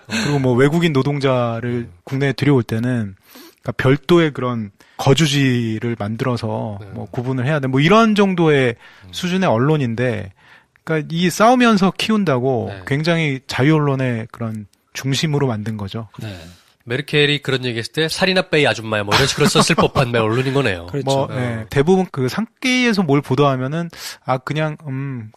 그리고 뭐 외국인 노동자를 국내에 들여올 때는 그러니까 별도의 그런 거주지를 만들어서 뭐 구분을 해야 돼. 뭐 이런 정도의 수준의 언론인데 그러니까 이 싸우면서 키운다고 굉장히 자유 언론의 그런 중심으로 만든 거죠. 메르켈이 그런 얘기했을 때 살이나 빼이 아줌마야 뭐 이런 식으로 썼을 법한 언론인 거네요. 그렇죠. 뭐 대부분 그 산케이에서 뭘 보도하면은 그냥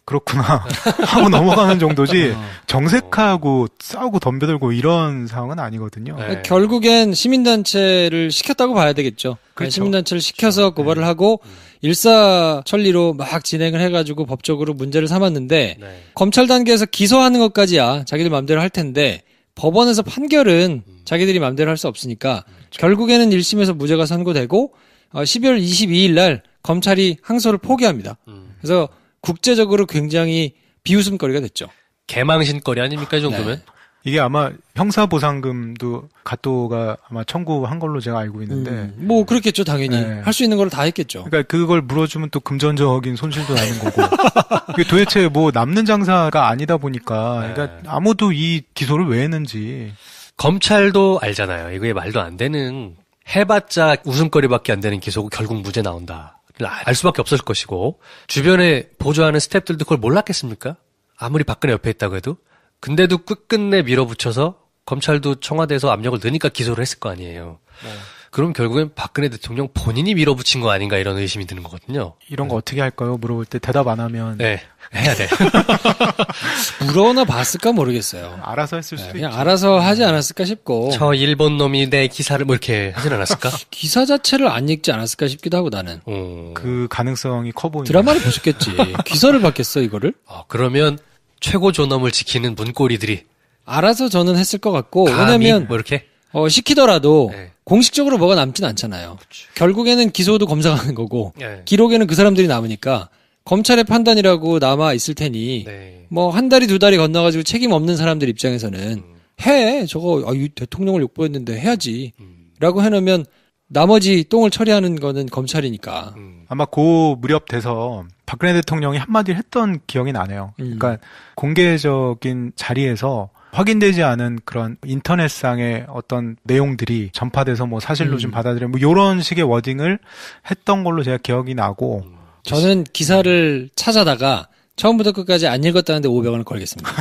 그렇구나 하고 넘어가는 정도지 정색하고 싸우고 덤벼들고 이런 상황은 아니거든요. 결국엔 시민단체를 시켰다고 봐야 되겠죠. 그렇죠. 시민단체를 시켜서 고발을 하고 일사천리로 막 진행을 해가지고 법적으로 문제를 삼았는데 검찰 단계에서 기소하는 것까지야 자기들 마음대로 할 텐데 법원에서 판결은 자기들이 마음대로 할 수 없으니까 결국에는 1심에서 무죄가 선고되고 12월 22일 날 검찰이 항소를 포기합니다. 그래서 국제적으로 굉장히 비웃음거리가 됐죠. 개망신거리 아닙니까 이 정도면? 네. 이게 아마 형사보상금도 가또가 아마 청구한 걸로 제가 알고 있는데. 뭐 그렇겠죠 당연히. 네. 할 수 있는 걸 다 했겠죠. 그러니까 그걸 물어주면 또 금전적인 손실도 나는 거고. 이게 도대체 뭐 남는 장사가 아니다 보니까. 그러니까 아무도 이 기소를 왜 했는지. 검찰도 알잖아요. 이거에 말도 안 되는 해봤자 웃음거리밖에 안 되는 기소고 결국 무죄 나온다. 알 수밖에 없을 것이고 주변에 보조하는 스태프들도 그걸 몰랐겠습니까? 아무리 박근혜 옆에 있다고 해도. 근데도 끝끝내 밀어붙여서 검찰도 청와대에서 압력을 넣으니까 기소를 했을 거 아니에요. 그럼 결국엔 박근혜 대통령 본인이 밀어붙인 거 아닌가 이런 의심이 드는 거거든요. 이런 거 어떻게 할까요? 물어볼 때 대답 안 하면. 네, 해야 돼. 물어나 봤을까 모르겠어요. 알아서 했을 수도 그냥 있죠. 알아서 하지 않았을까 싶고. 저 일본 놈이 내 기사를 뭐 이렇게 하진 않았을까? 기사 자체를 안 읽지 않았을까 싶기도 하고 나는. 그 가능성이 커 보입니다. 드라마를 보셨겠지. 기사를 봤겠어 이거를? 그러면 최고 존엄을 지키는 문고리들이 알아서 저는 했을 것 같고. 감히 왜냐면 뭐 이렇게 시키더라도 네. 공식적으로 뭐가 남진 않잖아요. 결국에는 기소도 검사가 하는 거고 네. 기록에는 그 사람들이 남으니까 검찰의 판단이라고 남아 있을 테니 네. 뭐 한 달이 두 달이 건너가지고 책임 없는 사람들 입장에서는 해 저거 이 대통령을 욕보였는데 해야지 라고 해놓으면 나머지 똥을 처리하는 거는 검찰이니까. 아마 그 무렵 돼서 박근혜 대통령이 한마디를 했던 기억이 나네요. 그러니까 공개적인 자리에서 확인되지 않은 그런 인터넷상의 어떤 내용들이 전파돼서 뭐 사실로 좀 받아들여 뭐 이런 식의 워딩을 했던 걸로 제가 기억이 나고 저는 기사를 찾아다가 처음부터 끝까지 안 읽었다는데 500원을 걸겠습니다.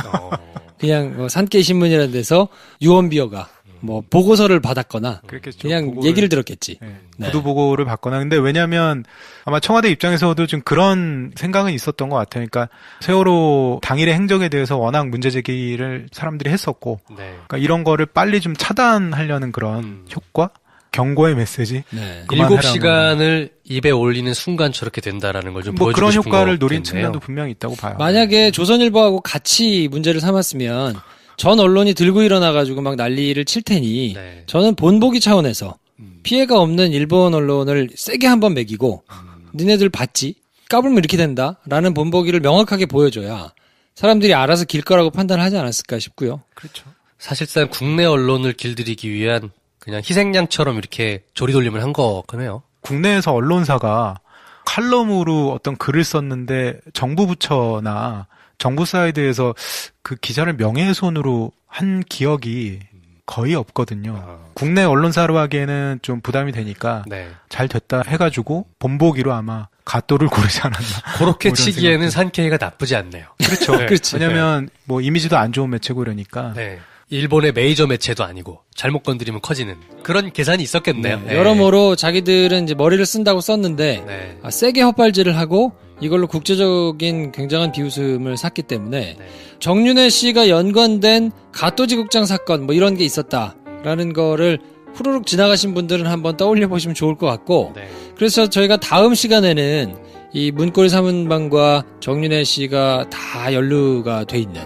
그냥 뭐 산케이 신문이라는 데서 유언비어가 뭐 보고서를 받았거나 그랬겠죠. 그냥 보고를- 얘기를 들었겠지. 네. 구두 보고를 받거나. 근데 왜냐면 아마 청와대 입장에서도 좀 그런 생각은 있었던 것 같아요. 그러니까 세월호 당일의 행적에 대해서 워낙 문제 제기를 사람들이 했었고, 네. 그러니까 이런 거를 빨리 좀 차단하려는 그런 효과, 경고의 메시지. 네. 7시간을 입에 올리는 순간 저렇게 된다라는 걸 좀 뭐 보여주고 그런 싶은 효과를 노린 거겠네요. 측면도 분명히 있다고 봐요. 만약에 조선일보하고 같이 문제를 삼았으면 전 언론이 들고 일어나가지고 막 난리를 칠 테니 네. 저는 본보기 차원에서 피해가 없는 일본 언론을 세게 한번 매기고 니네들 봤지? 까불면 이렇게 된다라는 본보기를 명확하게 보여줘야 사람들이 알아서 길 거라고 판단하지 않았을까 싶고요. 그렇죠. 사실상 국내 언론을 길들이기 위한 그냥 희생양처럼 이렇게 조리돌림을 한 거네요. 국내에서 언론사가 칼럼으로 어떤 글을 썼는데 정부 부처나 정부 사이드에서 그 기자를 명예훼손으로 한 기억이 거의 없거든요. 국내 언론사로 하기에는 좀 부담이 되니까 네. 잘 됐다 해가지고 본보기로 아마 가또를 고르지 않았나. 그렇게 뭐 이런 치기에는 생각도. 산케이가 나쁘지 않네요. 그렇죠. 네. 그렇지. 왜냐면 뭐 이미지도 안 좋은 매체고 이러니까. 네. 일본의 메이저 매체도 아니고 잘못 건드리면 커지는 그런 계산이 있었겠네요. 네. 여러모로 자기들은 이제 머리를 쓴다고 썼는데 네. 세게 헛발질을 하고 이걸로 국제적인 굉장한 비웃음을 샀기 때문에 네. 정윤회 씨가 연관된 가토지국장 사건 뭐 이런 게 있었다라는 거를 후루룩 지나가신 분들은 한번 떠올려 보시면 좋을 것 같고 네. 그래서 저희가 다음 시간에는 이 문고리 사문방과 정윤회 씨가 다 연루가 돼 있는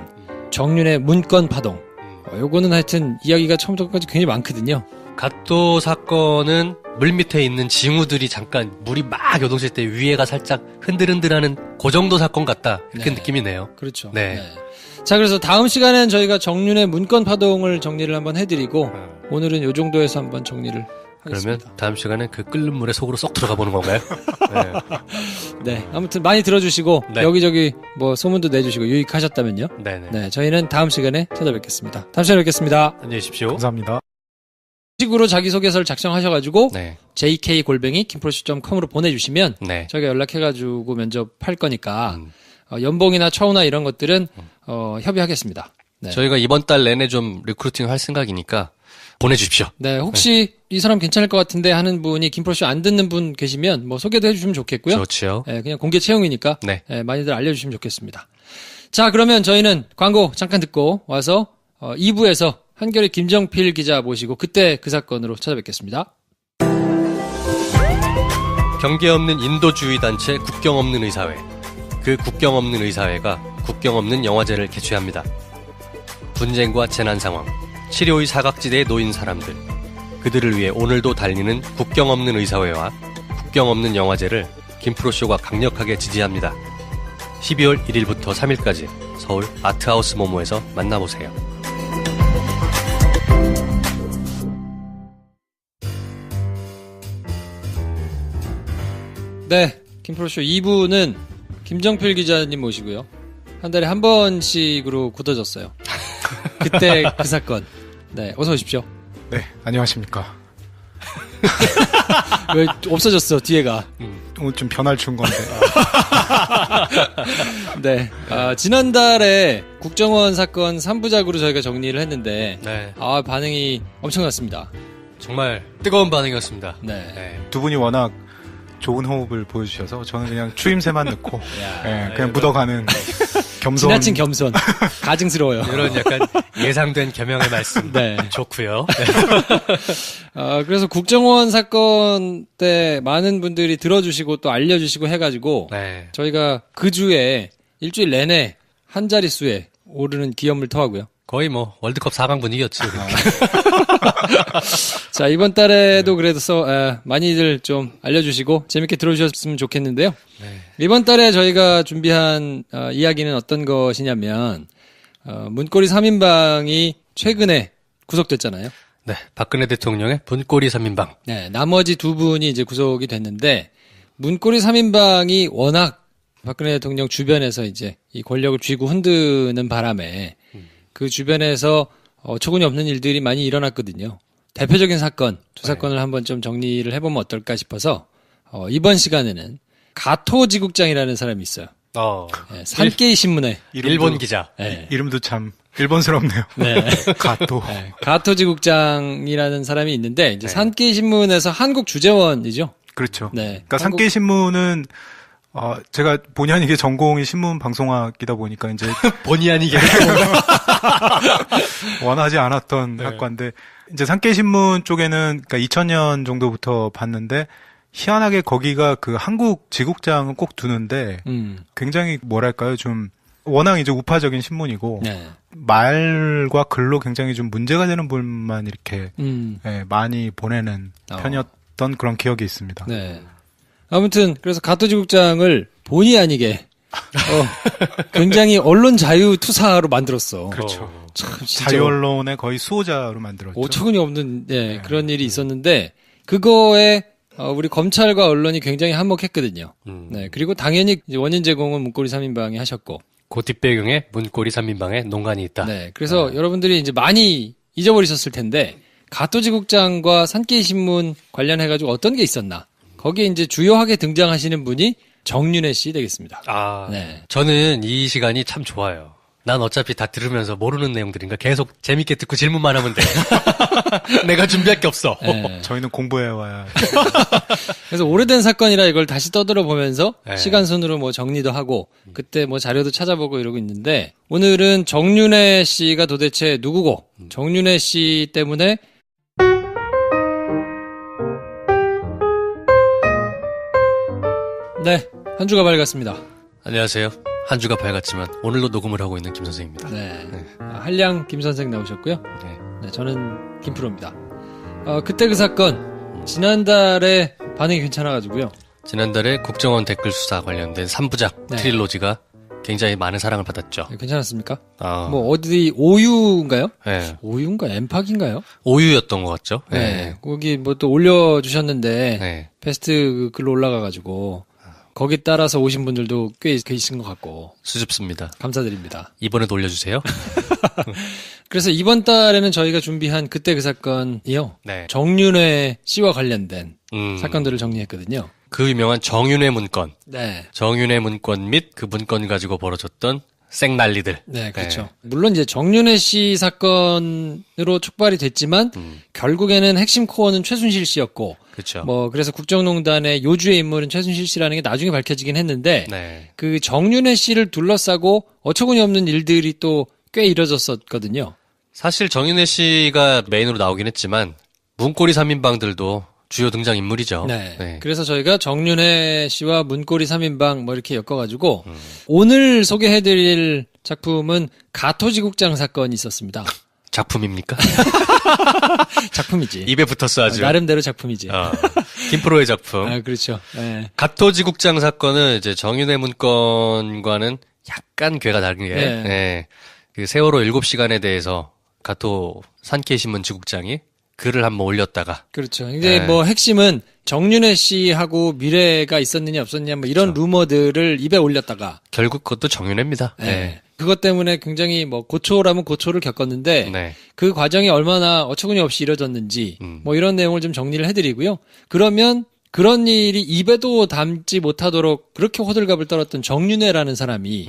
정윤회 문건 파동 요거는 하여튼 이야기가 처음부터 끝까지 굉장히 많거든요. 가또 사건은 물 밑에 있는 징후들이 잠깐 물이 막 요동칠 때 위에가 살짝 흔들흔들하는 그 정도 사건 같다 이렇게 네. 느낌이네요. 그렇죠. 네. 자, 그래서 다음 시간엔 저희가 정윤의 문건 파동을 정리를 한번 해드리고 오늘은 요 정도에서 한번 정리를 하겠습니다. 그러면 다음 시간에 그 끓는 물에 속으로 쏙 들어가 보는 건가요? 네. 네, 아무튼 많이 들어주시고 네. 여기저기 뭐 소문도 내주시고 유익하셨다면요. 네네. 네, 저희는 다음 시간에 찾아뵙겠습니다. 다음 시간에 뵙겠습니다. 안녕히 계십시오. 감사합니다. 식으로 자기소개서를 작성하셔가지고 네. jk@kimpress.com으로 보내주시면 네. 저희가 연락해가지고 면접할 거니까 연봉이나 처우나 이런 것들은 협의하겠습니다. 네. 저희가 이번 달 내내 좀 리크루팅 할 생각이니까 보내주십시오. 네, 혹시 이 사람 괜찮을 것 같은데 하는 분이 김프로쇼 안 듣는 분 계시면 뭐 소개도 해주시면 좋겠고요. 좋지요. 네, 그냥 공개 채용이니까 네. 많이들 알려주시면 좋겠습니다. 자, 그러면 저희는 광고 잠깐 듣고 와서 2부에서 한겨레 김정필 기자 모시고 그때 그 사건으로 찾아뵙겠습니다. 경계 없는 인도주의 단체 국경 없는 의사회. 그 국경 없는 의사회가 국경 없는 영화제를 개최합니다. 분쟁과 재난 상황, 치료의 사각지대에 놓인 사람들, 그들을 위해 오늘도 달리는 국경 없는 의사회와 국경 없는 영화제를 김프로쇼가 강력하게 지지합니다. 12월 1일부터 3일까지 서울 아트하우스 모모에서 만나보세요. 네, 김프로쇼 2부는 김정필 기자님 모시고요. 한 달에 한 번씩으로 굳어졌어요. 그때 그 사건. 네, 어서 오십시오. 네, 안녕하십니까. 왜 없어졌어, 뒤에가. 오늘 좀 변화를 준 건데. 네, 지난달에 국정원 사건 3부작으로 저희가 정리를 했는데, 네. 반응이 엄청났습니다. 정말 뜨거운 반응이었습니다. 네. 네. 두 분이 워낙 좋은 호흡을 보여주셔서 저는 그냥 추임새만 넣고 야, 그냥 묻어가는 겸손. 지나친 겸손. 가증스러워요. 이런 약간 예상된 겸용의 말씀. 네. 좋고요. 그래서 국정원 사건 때 많은 분들이 들어주시고 또 알려주시고 해가지고 네. 저희가 그 주에 일주일 내내 한 자릿수에 오르는 기염을 토하고요. 거의 뭐 월드컵 4강 분위기였지. 자, 이번 달에도 그래서 많이들 좀 알려주시고 재밌게 들어주셨으면 좋겠는데요. 네. 이번 달에 저희가 준비한 이야기는 어떤 것이냐면 문고리 3인방이 최근에 구속됐잖아요. 네, 박근혜 대통령의 문고리 3인방. 네, 나머지 두 분이 이제 구속이 됐는데 문고리 3인방이 워낙 박근혜 대통령 주변에서 이제 이 권력을 쥐고 흔드는 바람에 그 주변에서 어처구니 없는 일들이 많이 일어났거든요. 대표적인 사건, 두 사건을 한번 좀 정리를 해보면 어떨까 싶어서 이번 시간에는 가토지국장이라는 사람이 있어요. 네, 산케이 신문에 일본 기자. 네. 이름도 참 일본스럽네요. 네. 가토. 네, 가토지국장이라는 사람이 있는데 이제 산케이 신문에서 한국 주재원이죠. 그렇죠. 네. 그러니까 산케이 신문은 제가 본의 아니게 전공이 신문 방송학이다 보니까 이제 본의 아니게 원하지 않았던 학과인데 이제 산케이 신문 쪽에는 그러니까 2000년 정도부터 봤는데 희한하게 거기가 그 한국 지국장은 꼭 두는데 굉장히 뭐랄까요 좀 워낙 이제 우파적인 신문이고 네. 말과 글로 굉장히 좀 문제가 되는 분만 이렇게 많이 보내는 편이었던 그런 기억이 있습니다. 네. 아무튼 그래서 가토지국장을 본의 아니게 굉장히 언론 자유 투사로 만들었어. 그렇죠. 참 진짜 자유 언론의 거의 수호자로 만들었죠. 어처구니 없는 그런 일이 있었는데 그거에 우리 검찰과 언론이 굉장히 한몫했거든요. 네. 그리고 당연히 이제 원인 제공은 문고리 3인방이 하셨고 그 뒷배경에 문고리 3인방에 농간이 있다. 네. 그래서 여러분들이 이제 많이 잊어버리셨을 텐데 가토지국장과 산케이 신문 관련해가지고 어떤 게 있었나? 거기에 이제 주요하게 등장하시는 분이 정윤회 씨 되겠습니다. 네. 저는 이 시간이 참 좋아요. 난 어차피 다 들으면서 모르는 내용들인가 계속 재밌게 듣고 질문만 하면 돼. 내가 준비할 게 없어. 네. 저희는 공부해와야. 그래서 오래된 사건이라 이걸 다시 떠들어 보면서 네. 시간 순으로 뭐 정리도 하고 그때 뭐 자료도 찾아보고 이러고 있는데 오늘은 정윤회 씨가 도대체 누구고 정윤회 씨 때문에 네, 한 주가 밝았습니다. 안녕하세요. 한 주가 밝았지만 오늘도 녹음을 하고 있는 김 선생입니다. 네. 한량 김 선생 나오셨고요. 네, 저는 김프로입니다. 그때 그 사건 지난달에 반응이 괜찮아가지고요. 지난달에 국정원 댓글 수사 관련된 3부작 네. 트릴로지가 굉장히 많은 사랑을 받았죠. 네, 괜찮았습니까? 아, 뭐 어디 오유인가요? 네. 오유인가 엠팍인가요? 오유였던 것 같죠? 네. 거기 뭐 또 올려주셨는데 네. 베스트 글로 올라가가지고 거기 따라서 오신 분들도 꽤 계신 것 같고 수줍습니다. 감사드립니다. 이번에도 올려주세요. 그래서 이번 달에는 저희가 준비한 그때 그 사건이요. 네. 정윤회 씨와 관련된 사건들을 정리했거든요. 그 유명한 정윤회 문건. 네. 정윤회 문건 및 그 문건 가지고 벌어졌던 생난리들. 네, 그렇죠. 물론 이제 정윤회 씨 사건으로 촉발이 됐지만 결국에는 핵심 코어는 최순실 씨였고 그렇죠. 뭐 그래서 국정농단의 요주의 인물은 최순실 씨라는 게 나중에 밝혀지긴 했는데 네. 그 정윤회 씨를 둘러싸고 어처구니 없는 일들이 또 꽤 이뤄졌었거든요. 사실 정윤회 씨가 메인으로 나오긴 했지만 문고리 3인방들도 주요 등장 인물이죠. 네. 그래서 저희가 정윤회 씨와 문고리 3인방 뭐 이렇게 엮어가지고 오늘 소개해드릴 작품은 가토지국장 사건이 있었습니다. 작품입니까? 작품이지. 입에 붙었어 아주. 나름대로 작품이지. 김프로의 작품. 그렇죠. 네. 가토지국장 사건은 이제 정윤회 문건과는 약간 궤가 다른 게, 네. 네. 그 세월호 7시간에 대해서 가토 산케이신문 지국장이 글을 한번 올렸다가. 그렇죠. 이제 네. 뭐 핵심은 정윤회 씨하고 미래가 있었느냐 없었느냐 뭐 이런 그렇죠. 루머들을 입에 올렸다가 결국 그것도 정윤회입니다. 네. 네. 그것 때문에 굉장히 뭐 고초라면 고초를 겪었는데 네. 그 과정이 얼마나 어처구니 없이 이뤄졌는지 뭐 이런 내용을 좀 정리를 해드리고요. 그러면 그런 일이 입에도 담지 못하도록 그렇게 호들갑을 떨었던 정윤회라는 사람이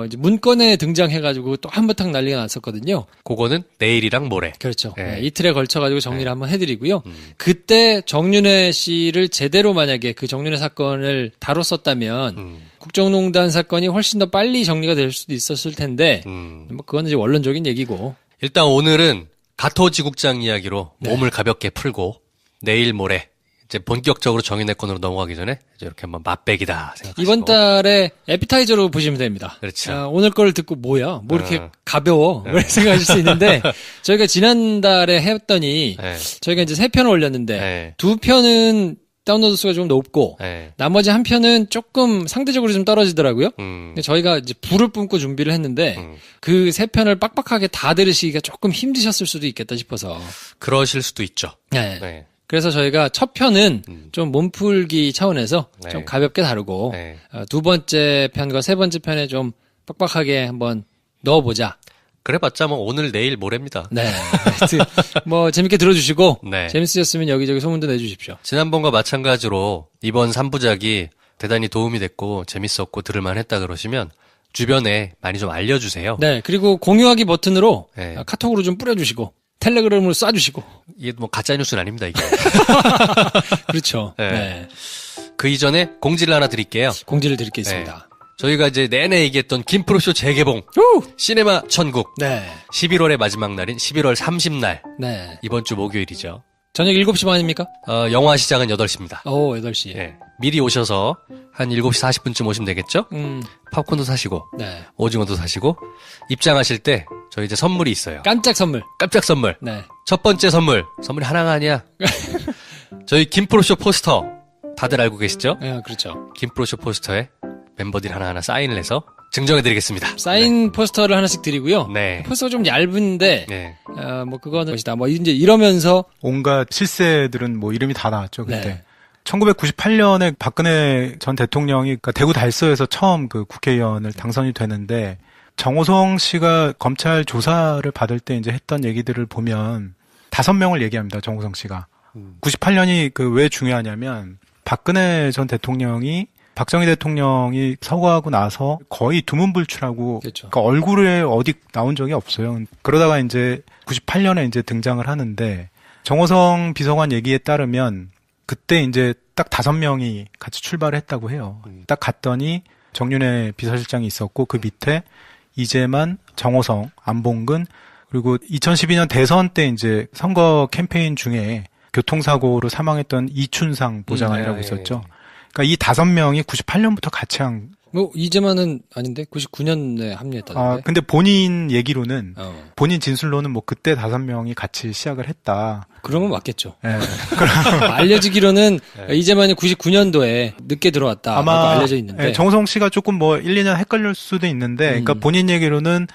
이제 문건에 등장해가지고 또 한바탕 난리가 났었거든요. 그거는 내일이랑 모레. 그렇죠. 네. 네, 이틀에 걸쳐가지고 정리를 한번 해드리고요. 그때 정윤회 씨를 제대로 만약에 그 정윤회 사건을 다뤘었다면 국정농단 사건이 훨씬 더 빨리 정리가 될 수도 있었을 텐데 뭐 그건 이제 원론적인 얘기고. 일단 오늘은 가토지국장 이야기로 네. 몸을 가볍게 풀고 내일 모레 이제 본격적으로 정윤회 건으로 넘어가기 전에 이제 이렇게 한번 맛배기다 생각하시고. 이번 달에 에피타이저로 보시면 됩니다. 그렇죠. 오늘 거를 듣고 뭐야? 뭐 이렇게 가벼워? 뭐 이렇게 생각하실 수 있는데 저희가 지난달에 했더니 네. 저희가 이제 3편을 올렸는데 네. 2편은 다운로드 수가 좀 높고 네. 나머지 한 편은 조금 상대적으로 좀 떨어지더라고요. 근데 저희가 이제 불을 뿜고 준비를 했는데 그 3편을 빡빡하게 다 들으시기가 조금 힘드셨을 수도 있겠다 싶어서. 그러실 수도 있죠. 네. 네. 그래서 저희가 첫 편은 좀 몸풀기 차원에서 네. 좀 가볍게 다루고 네. 두 번째 편과 세 번째 편에 좀 빡빡하게 한번 넣어보자. 그래봤자 뭐 오늘 내일 모레입니다. 네. 하여튼 뭐 재밌게 들어주시고 네. 재밌으셨으면 여기저기 소문도 내주십시오. 지난번과 마찬가지로 이번 3부작이 대단히 도움이 됐고 재밌었고 들을만 했다 그러시면 주변에 많이 좀 알려주세요. 네. 그리고 공유하기 버튼으로 네. 카톡으로 좀 뿌려주시고 텔레그램으로 쏴주시고. 이게 뭐 가짜뉴스는 아닙니다, 이게. 그렇죠. 네. 네. 그 이전에 공지를 하나 드릴게요. 공지를 드릴 게 있습니다. 네. 저희가 이제 내내 얘기했던 김프로쇼 재개봉. 시네마 천국. 네. 11월의 마지막 날인 11월 30날. 네. 이번 주 목요일이죠. 저녁 7시 반입니까? 영화 시작은 8시입니다. 오, 8시. 네. 미리 오셔서 한 7시 40분쯤 오시면 되겠죠? 팝콘도 사시고, 네. 오징어도 사시고, 입장하실 때 저희 이제 선물이 있어요. 깜짝 선물. 깜짝 선물. 네. 첫 번째 선물이 하나가 아니야. 저희 김프로쇼 포스터 다들 알고 계시죠? 네, 그렇죠. 김프로쇼 포스터에 멤버들이 하나하나 사인을 해서 증정해드리겠습니다. 사인 포스터를 하나씩 드리고요. 네. 포스터가 좀 얇은데, 네. 뭐 그거는 것이다. 뭐 이제 이러면서 온갖 실세들은 뭐 이름이 다 나왔죠 그때. 네. 1998년에 박근혜 전 대통령이 그러니까 대구 달서에서 처음 그 국회의원을 당선이 되는데 정호성 씨가 검찰 조사를 받을 때 이제 했던 얘기들을 보면 5명을 얘기합니다. 정호성 씨가. 98년이 그 왜 중요하냐면 박근혜 전 대통령이 박정희 대통령이 서거하고 나서 거의 두문불출하고 그렇죠. 그러니까 얼굴에 어디 나온 적이 없어요. 그러다가 이제 98년에 이제 등장을 하는데 정호성 비서관 얘기에 따르면 그때 이제 딱 5명이 같이 출발을 했다고 해요. 딱 갔더니 정윤회 비서실장이 있었고 그 밑에 이재만, 정호성, 안봉근 그리고 2012년 대선 때 이제 선거 캠페인 중에 교통사고로 사망했던 이춘상 보좌관이라고 있었죠. 그러니까 이 5명이 98년부터 같이 한. 뭐 이제만은 아닌데 99년에 합류했다던데. 근데 본인 얘기로는 본인 진술로는 뭐 그때 5명이 같이 시작을 했다. 그러면 맞겠죠. 네. 알려지기로는 이제만이 99년도에 늦게 들어왔다. 아마 알려져 있는데. 정호성 씨가 조금 뭐 1, 2년 헷갈릴 수도 있는데, 그러니까 본인 얘기로는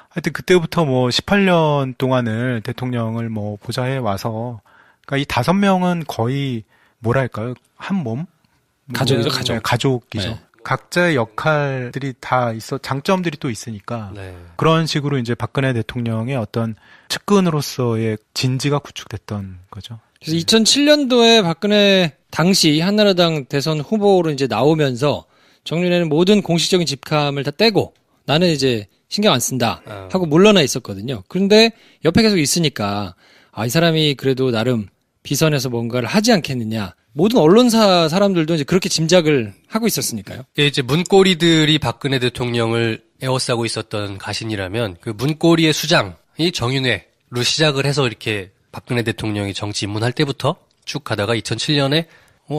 하여튼 그때부터 뭐 18년 동안을 대통령을 뭐 보좌해 와서, 그러니까 이 5명은 거의 뭐랄까요, 한 몸? 가족이죠, 가족. 네, 가족이죠. 네. 각자의 역할들이 다 장점들이 또 있으니까 네. 그런 식으로 이제 박근혜 대통령의 어떤 측근으로서의 진지가 구축됐던 거죠. 그래서 2007년도에 박근혜 당시 한나라당 대선 후보로 이제 나오면서 정윤회는 모든 공식적인 직함을 다 떼고 나는 이제 신경 안 쓴다 하고 물러나 있었거든요. 그런데 옆에 계속 있으니까 이 사람이 그래도 나름 비선에서 뭔가를 하지 않겠느냐. 모든 언론사 사람들도 이제 그렇게 짐작을 하고 있었으니까요. 이제 문고리들이 박근혜 대통령을 에워싸고 있었던 가신이라면 그 문고리의 수장이 정윤회로 시작을 해서 이렇게 박근혜 대통령이 정치 입문할 때부터 쭉 가다가 2007년에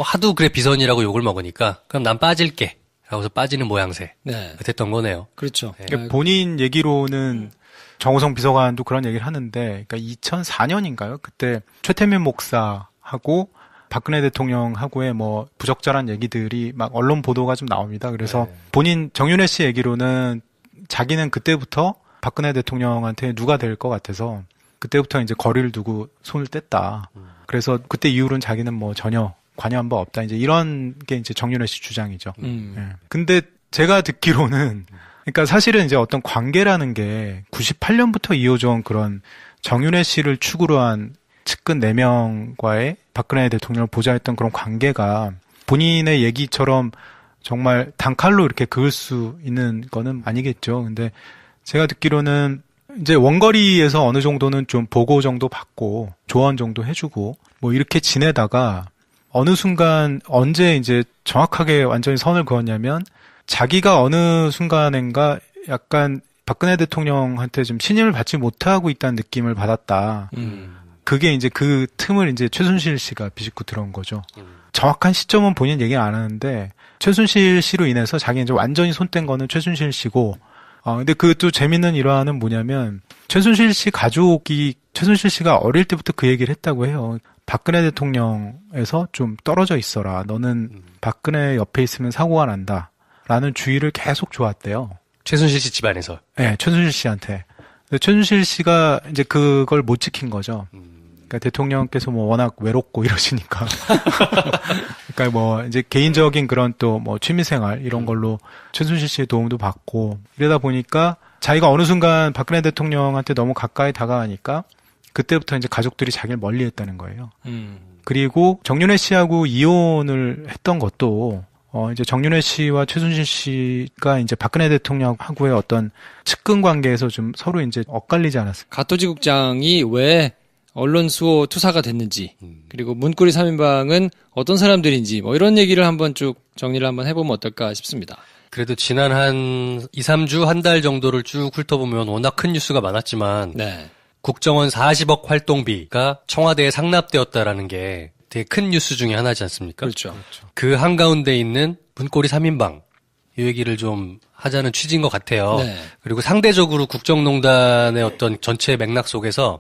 하도 그래 비선이라고 욕을 먹으니까 그럼 난 빠질게. 라고서 빠지는 모양새. 네. 됐던 거네요. 그렇죠. 그러니까 본인 얘기로는 정호성 비서관도 그런 얘기를 하는데, 그러니까 2004년인가요? 그때 최태민 목사하고 박근혜 대통령하고의 뭐 부적절한 얘기들이 막 언론 보도가 좀 나옵니다. 그래서 본인 정윤회 씨 얘기로는 자기는 그때부터 박근혜 대통령한테 누가 될 것 같아서 그때부터 이제 거리를 두고 손을 뗐다. 그래서 그때 이후로는 자기는 뭐 전혀 관여한 바 없다. 이제 이런 게 이제 정윤회 씨 주장이죠. 예. 근데 제가 듣기로는 그러니까 사실은 이제 어떤 관계라는 게 98년부터 이어져 온 그런 정윤회 씨를 축으로 한 측근 4명과의 박근혜 대통령을 보좌했던 그런 관계가 본인의 얘기처럼 정말 단칼로 이렇게 그을 수 있는 거는 아니겠죠. 근데 제가 듣기로는 이제 원거리에서 어느 정도는 좀 보고 정도 받고 조언 정도 해주고 뭐 이렇게 지내다가 어느 순간 언제 이제 정확하게 완전히 선을 그었냐면 자기가 어느 순간인가 약간 박근혜 대통령한테 좀 신임을 받지 못하고 있다는 느낌을 받았다. 그게 이제 그 틈을 이제 최순실 씨가 비집고 들어온 거죠. 정확한 시점은 본인 얘기는 안 하는데 최순실 씨로 인해서 자기 이제 완전히 손 뗀 거는 최순실 씨고 근데 그 또 재밌는 일화는 뭐냐면 최순실 씨 가족이 최순실 씨가 어릴 때부터 그 얘기를 했다고 해요. 박근혜 대통령에서 좀 떨어져 있어라. 너는 박근혜 옆에 있으면 사고가 난다. 라는 주의를 계속 줘왔대요. 최순실 씨 집안에서. 네, 최순실 씨한테. 근데 최순실 씨가 이제 그걸 못 지킨 거죠. 그러니까 대통령께서 뭐 워낙 외롭고 이러시니까. 그러니까 뭐 이제 개인적인 그런 또 뭐 취미생활 이런 걸로 최순실 씨의 도움도 받고 이러다 보니까 자기가 어느 순간 박근혜 대통령한테 너무 가까이 다가가니까 그때부터 이제 가족들이 자기를 멀리 했다는 거예요. 그리고 정윤회 씨하고 이혼을 했던 것도 이제 정윤회 씨와 최순실 씨가 이제 박근혜 대통령하고의 어떤 측근 관계에서 좀 서로 이제 엇갈리지 않았을까. 가토지국장이 왜 언론 수호 투사가 됐는지, 그리고 문고리 3인방은 어떤 사람들인지, 뭐 이런 얘기를 한번 쭉 정리를 한번 해보면 어떨까 싶습니다. 그래도 지난 한 2, 3주, 한 달 정도를 쭉 훑어보면 워낙 큰 뉴스가 많았지만, 네. 국정원 40억 활동비가 청와대에 상납되었다라는 게 되게 큰 뉴스 중에 하나지 않습니까? 그렇죠. 그 한가운데 있는 문고리 3인방, 이 얘기를 좀 하자는 취지인 것 같아요. 네. 그리고 상대적으로 국정농단의 어떤 전체 맥락 속에서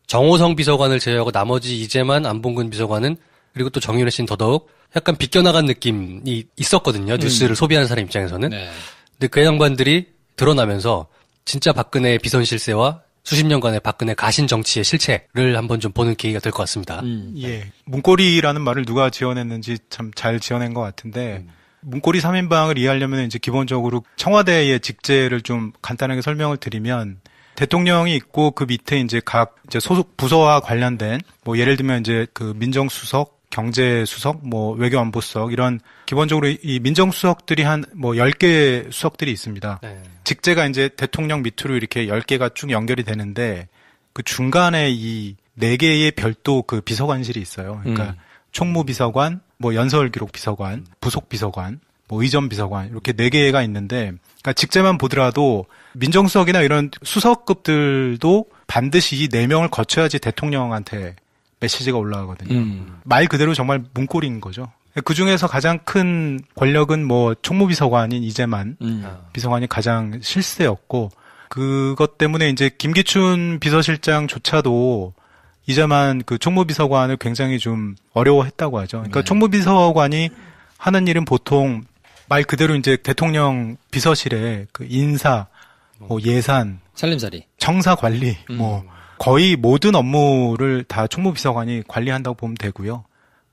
정호성 비서관을 제외하고 나머지 이재만, 안봉근 비서관은 그리고 또 정윤회 씨는 더더욱 약간 비껴나간 느낌이 있었거든요. 뉴스를 소비하는 사람 입장에서는. 네. 근데 그 양반들이 드러나면서 진짜 박근혜의 비선 실세와 수십 년간의 박근혜 가신 정치의 실체를 한번 좀 보는 계기가 될 것 같습니다. 예. 문고리라는 말을 누가 지어냈는지 참 잘 지어낸 것 같은데 문고리 3인방을 이해하려면 이제 기본적으로 청와대의 직제를 좀 간단하게 설명을 드리면 대통령이 있고 그 밑에 이제 각 이제 소속 부서와 관련된 뭐 예를 들면 이제 그 민정수석, 경제수석, 뭐 외교안보수석 이런 기본적으로 이 민정수석들이 한 뭐 10개 수석들이 있습니다. 네. 직제가 이제 대통령 밑으로 이렇게 10개가 쭉 연결이 되는데 그 중간에 이 4개의 별도 그 비서관실이 있어요. 그러니까 총무비서관, 뭐 연설기록비서관, 부속비서관, 뭐 의전비서관 이렇게 4개가 있는데 그러니까 직제만 보더라도 민정수석이나 이런 수석급들도 반드시 이 4명을 거쳐야지 대통령한테 메시지가 올라가거든요. 말 그대로 정말 문고리인 거죠. 그 중에서 가장 큰 권력은 뭐 총무비서관인 이재만 비서관이 가장 실세였고 그것 때문에 이제 김기춘 비서실장조차도 이재만 그 총무비서관을 굉장히 좀 어려워했다고 하죠. 그러니까 총무비서관이 하는 일은 보통 말 그대로 이제 대통령 비서실에 그 인사, 뭐 예산, 살림살이, 청사 관리, 뭐 거의 모든 업무를 다 총무비서관이 관리한다고 보면 되고요.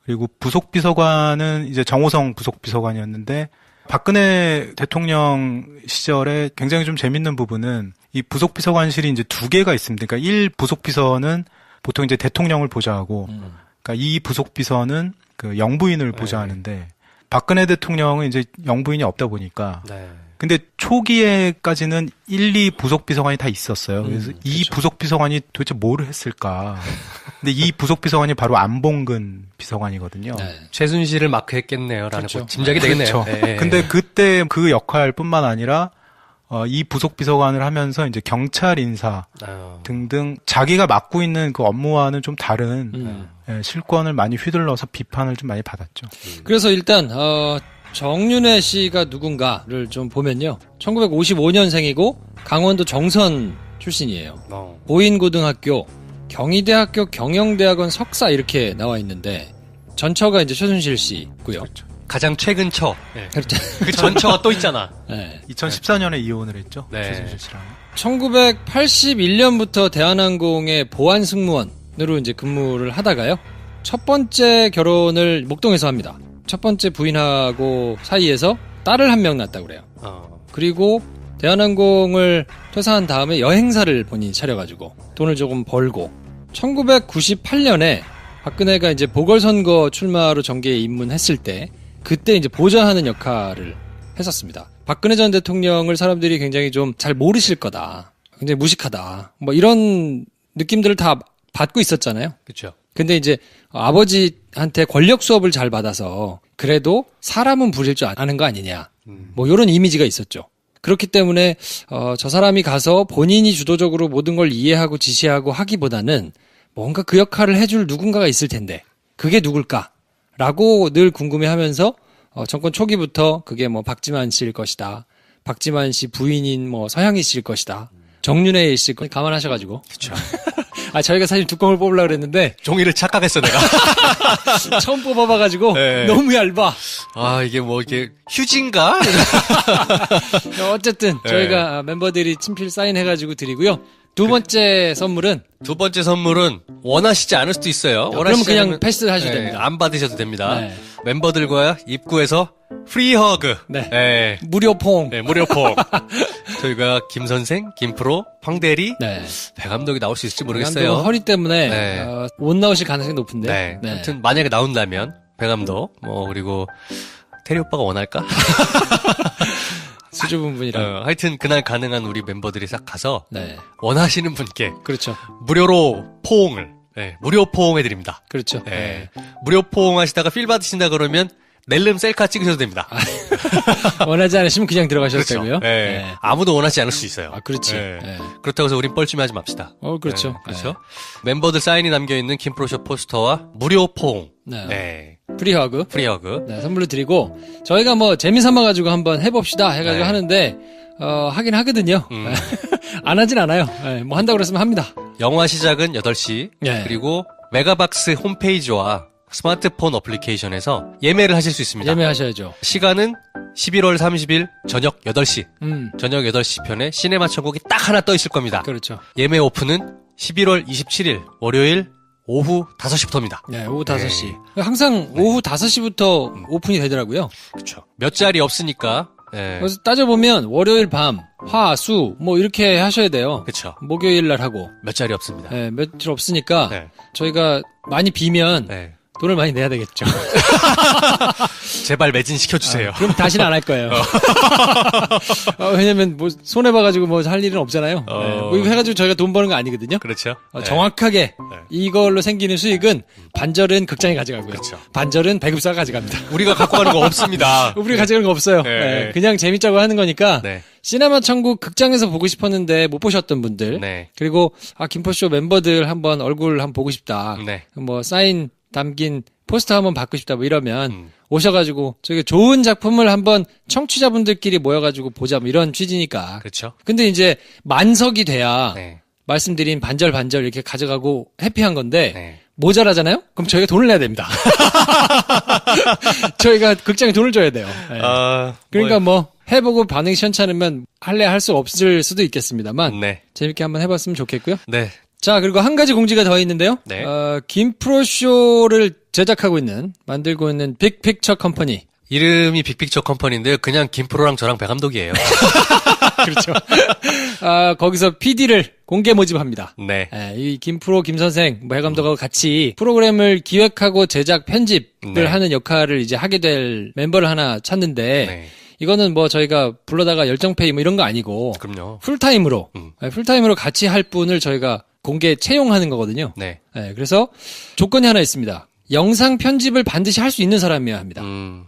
그리고 부속비서관은 이제 정호성 부속비서관이었는데 박근혜 대통령 시절에 굉장히 좀 재밌는 부분은 이 부속비서관실이 이제 2개가 있습니다. 그러니까 1 부속비서는 보통 이제 대통령을 보좌하고, 그러니까 2 부속비서는 그 영부인을 보좌하는데 박근혜 대통령은 이제 영부인이 없다 보니까. 네. 근데 초기에까지는 1, 2 부속비서관이 다 있었어요. 그래서 이 그렇죠. 부속비서관이 도대체 뭐를 했을까. 근데 이 부속비서관이 바로 안봉근 비서관이거든요. 네. 최순실을 마크했겠네요. 라는 그렇죠. 짐작이 되겠네요. 그렇죠. 네. 근데 그때 그 역할뿐만 아니라 이 부속비서관을 하면서 이제 경찰 인사 등등 자기가 맡고 있는 그 업무와는 좀 다른 실권을 많이 휘둘러서 비판을 좀 많이 받았죠. 그래서 일단 정윤회 씨가 누군가를 좀 보면요. 1955년생이고 강원도 정선 출신이에요. 보인고등학교, 경희대학교, 경영대학원 석사 이렇게 나와 있는데 전처가 이제 최순실 씨고요. 그렇죠. 가장 최근 처. 네. 그렇죠. 그 전처가 또 있잖아. 네. 2014년에 이혼을 했죠. 네. 최순실 씨랑. 1981년부터 대한항공의 보안 승무원으로 이제 근무를 하다가요. 첫 번째 결혼을 목동에서 합니다. 첫 번째 부인하고 사이에서 딸을 한 명 낳았다고 그래요. 그리고 대한항공을 퇴사한 다음에 여행사를 본인이 차려가지고 돈을 조금 벌고 1998년에 박근혜가 이제 보궐선거 출마로 정계에 입문했을 때 그때 이제 보좌하는 역할을 했었습니다. 박근혜 전 대통령을 사람들이 굉장히 좀 잘 모르실 거다. 굉장히 무식하다. 뭐 이런 느낌들을 다 받고 있었잖아요. 그렇죠. 근데 이제 아버지한테 권력 수업을 잘 받아서 그래도 사람은 부릴 줄 아는 거 아니냐. 뭐 이런 이미지가 있었죠. 그렇기 때문에 저 사람이 가서 본인이 주도적으로 모든 걸 이해하고 지시하고 하기보다는 뭔가 그 역할을 해줄 누군가가 있을 텐데 그게 누굴까라고 늘 궁금해하면서 정권 초기부터 그게 뭐 박지만 씨일 것이다. 박지만 씨 부인인 뭐 서향희 씨일 것이다. 정윤회 씨일 것 감안하셔가지고. 그렇죠. 아 저희가 사실 뚜껑을 뽑으려고 그랬는데 종이를 착각했어 내가. 처음 뽑아봐가지고 네. 너무 얇아. 아 이게 뭐 이게 휴지인가? 어쨌든 네. 저희가 멤버들이 친필 사인해가지고 드리고요. 두 번째 선물은 원하시지 않을 수도 있어요. 그럼 그냥 패스하셔도 네, 됩니다. 안 받으셔도 됩니다. 네. 멤버들과 입구에서 프리 허그. 네. 네. 무료 포옹. 네, 무료 포옹. 저희가 김 선생, 김프로, 황대리, 네. 배 감독이 나올 수 있을지 감독은 모르겠어요. 허리 때문에 네. 못 나오실 가능성이 높은데. 네. 네. 아무튼 만약에 나온다면 배 감독, 뭐 그리고 테리 오빠가 원할까? 수줍은 분이랑. 하여튼 그날 가능한 우리 멤버들이 싹 가서 네. 원하시는 분께 그렇죠. 무료로 포옹을, 네, 무료 포옹해드립니다. 그렇죠. 네. 무료 포옹하시다가 필 받으신다 그러면 낼름 셀카 찍으셔도 됩니다. 원하지 않으시면 그냥 들어가셔도 그렇죠. 되고요. 네. 네. 아무도 원하지 않을 수 있어요. 아, 그렇지. 네. 네. 그렇다고 해서 우린 뻘쭘하지 맙시다. 그렇죠. 네, 그렇죠. 멤버들 사인이 남겨있는 김프로쇼 포스터와 무료 포옹. 네. 네. 프리허그. 프리허그. 네, 선물로 드리고 저희가 뭐 재미삼아가지고 한번 해봅시다 해가지고 네. 하는데 하긴 하거든요. 안 하진 않아요. 네, 뭐 한다고 그랬으면 합니다. 영화 시작은 8시. 네. 그리고 메가박스 홈페이지와 스마트폰 어플리케이션에서 예매를 하실 수 있습니다. 예매하셔야죠. 시간은 11월 30일 저녁 8시. 저녁 8시 편에 시네마 천국이 딱 하나 떠 있을 겁니다. 그렇죠. 예매 오픈은 11월 27일 월요일 오후 5시부터입니다. 네, 오후 5시. 항상 오후 5시부터 오픈이 되더라고요. 그렇죠. 몇 자리 없으니까. 네. 그래서 따져보면 월요일 밤, 화, 수, 뭐 이렇게 하셔야 돼요. 그렇죠. 목요일 날 하고. 몇 자리 없습니다. 네, 며칠 없으니까 네. 저희가 많이 비면 네. 돈을 많이 내야 되겠죠. 제발 매진시켜주세요. 그럼 다시는 안 할 거예요. 왜냐면 뭐 손해봐가지고 뭐 할 일은 없잖아요. 네, 뭐 이거 해가지고 저희가 돈 버는 거 아니거든요. 그렇죠. 정확하게 이걸로 생기는 수익은 반절은 극장이 가져가고요. 그렇죠. 반절은 배급사가 가져갑니다. 우리가 갖고 가는 거 없습니다. 우리가 가져가는 거 없어요. 네. 네, 그냥 재밌자고 하는 거니까 네. 시네마 천국 극장에서 보고 싶었는데 못 보셨던 분들 네. 그리고 김포쇼 멤버들 한번 얼굴 한번 보고 싶다. 네. 뭐 사인 담긴 포스터 한번 받고 싶다 뭐 이러면 오셔가지고 저기 좋은 작품을 한번 청취자분들끼리 모여가지고 보자 뭐 이런 취지니까. 그렇죠. 근데 이제 만석이 돼야 네. 말씀드린 반절 이렇게 가져가고 해피한 건데 네. 모자라잖아요? 그럼 저희가 돈을 내야 됩니다. 저희가 극장에 돈을 줘야 돼요. 네. 그러니까 뭐 해보고 반응이 시원찮으면 할 수 없을 수도 있겠습니다만 네. 재밌게 한번 해봤으면 좋겠고요. 네. 자, 그리고 한 가지 공지가 더 있는데요. 네. 김프로쇼를 제작하고 만들고 있는 빅픽처 컴퍼니. 이름이 빅픽처 컴퍼니인데요. 그냥 김프로랑 저랑 배 감독이에요. 그렇죠. 거기서 PD를 공개 모집합니다. 네. 이 김프로, 김선생, 뭐 해감독하고 같이 프로그램을 기획하고 제작, 편집을 네. 하는 역할을 이제 하게 될 멤버를 하나 찾는데, 네. 이거는 뭐 저희가 불러다가 열정페이 뭐 이런 거 아니고, 그럼요. 풀타임으로 같이 할 분을 저희가 공개 채용하는 거거든요. 네. 그래서 조건이 하나 있습니다. 영상 편집을 반드시 할 수 있는 사람이어야 합니다.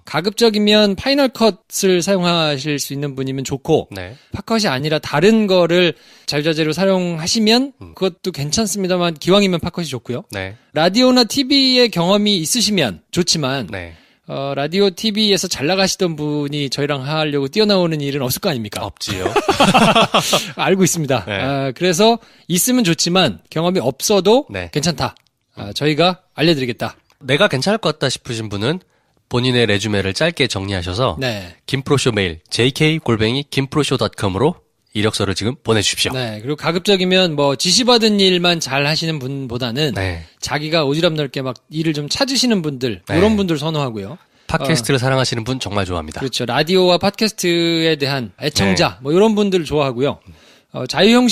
가급적이면 파이널 컷을 사용하실 수 있는 분이면 좋고, 네. 팟컷이 아니라 다른 거를 자유자재로 사용하시면 그것도 괜찮습니다만 기왕이면 팟컷이 좋고요. 네. 라디오나 TV의 경험이 있으시면 좋지만 네. 라디오 TV에서 잘 나가시던 분이 저희랑 하려고 뛰어나오는 일은 없을 거 아닙니까? 없지요. 알고 있습니다. 네. 그래서 있으면 좋지만 경험이 없어도 네. 괜찮다. 저희가 알려드리겠다. 내가 괜찮을 것 같다 싶으신 분은 본인의 레주메를 짧게 정리하셔서 네. 김프로쇼 메일 jk@김프로쇼.com으로 이력서를 지금 보내주십시오. 네. 그리고 가급적이면 뭐 지시받은 일만 잘 하시는 분보다는 네. 자기가 오지랖 넓게 막 일을 좀 찾으시는 분들, 네. 이런 분들 선호하고요. 팟캐스트를 사랑하시는 분 정말 좋아합니다. 그렇죠. 라디오와 팟캐스트에 대한 애청자, 뭐 이런 분들 좋아하고요. 자유 형식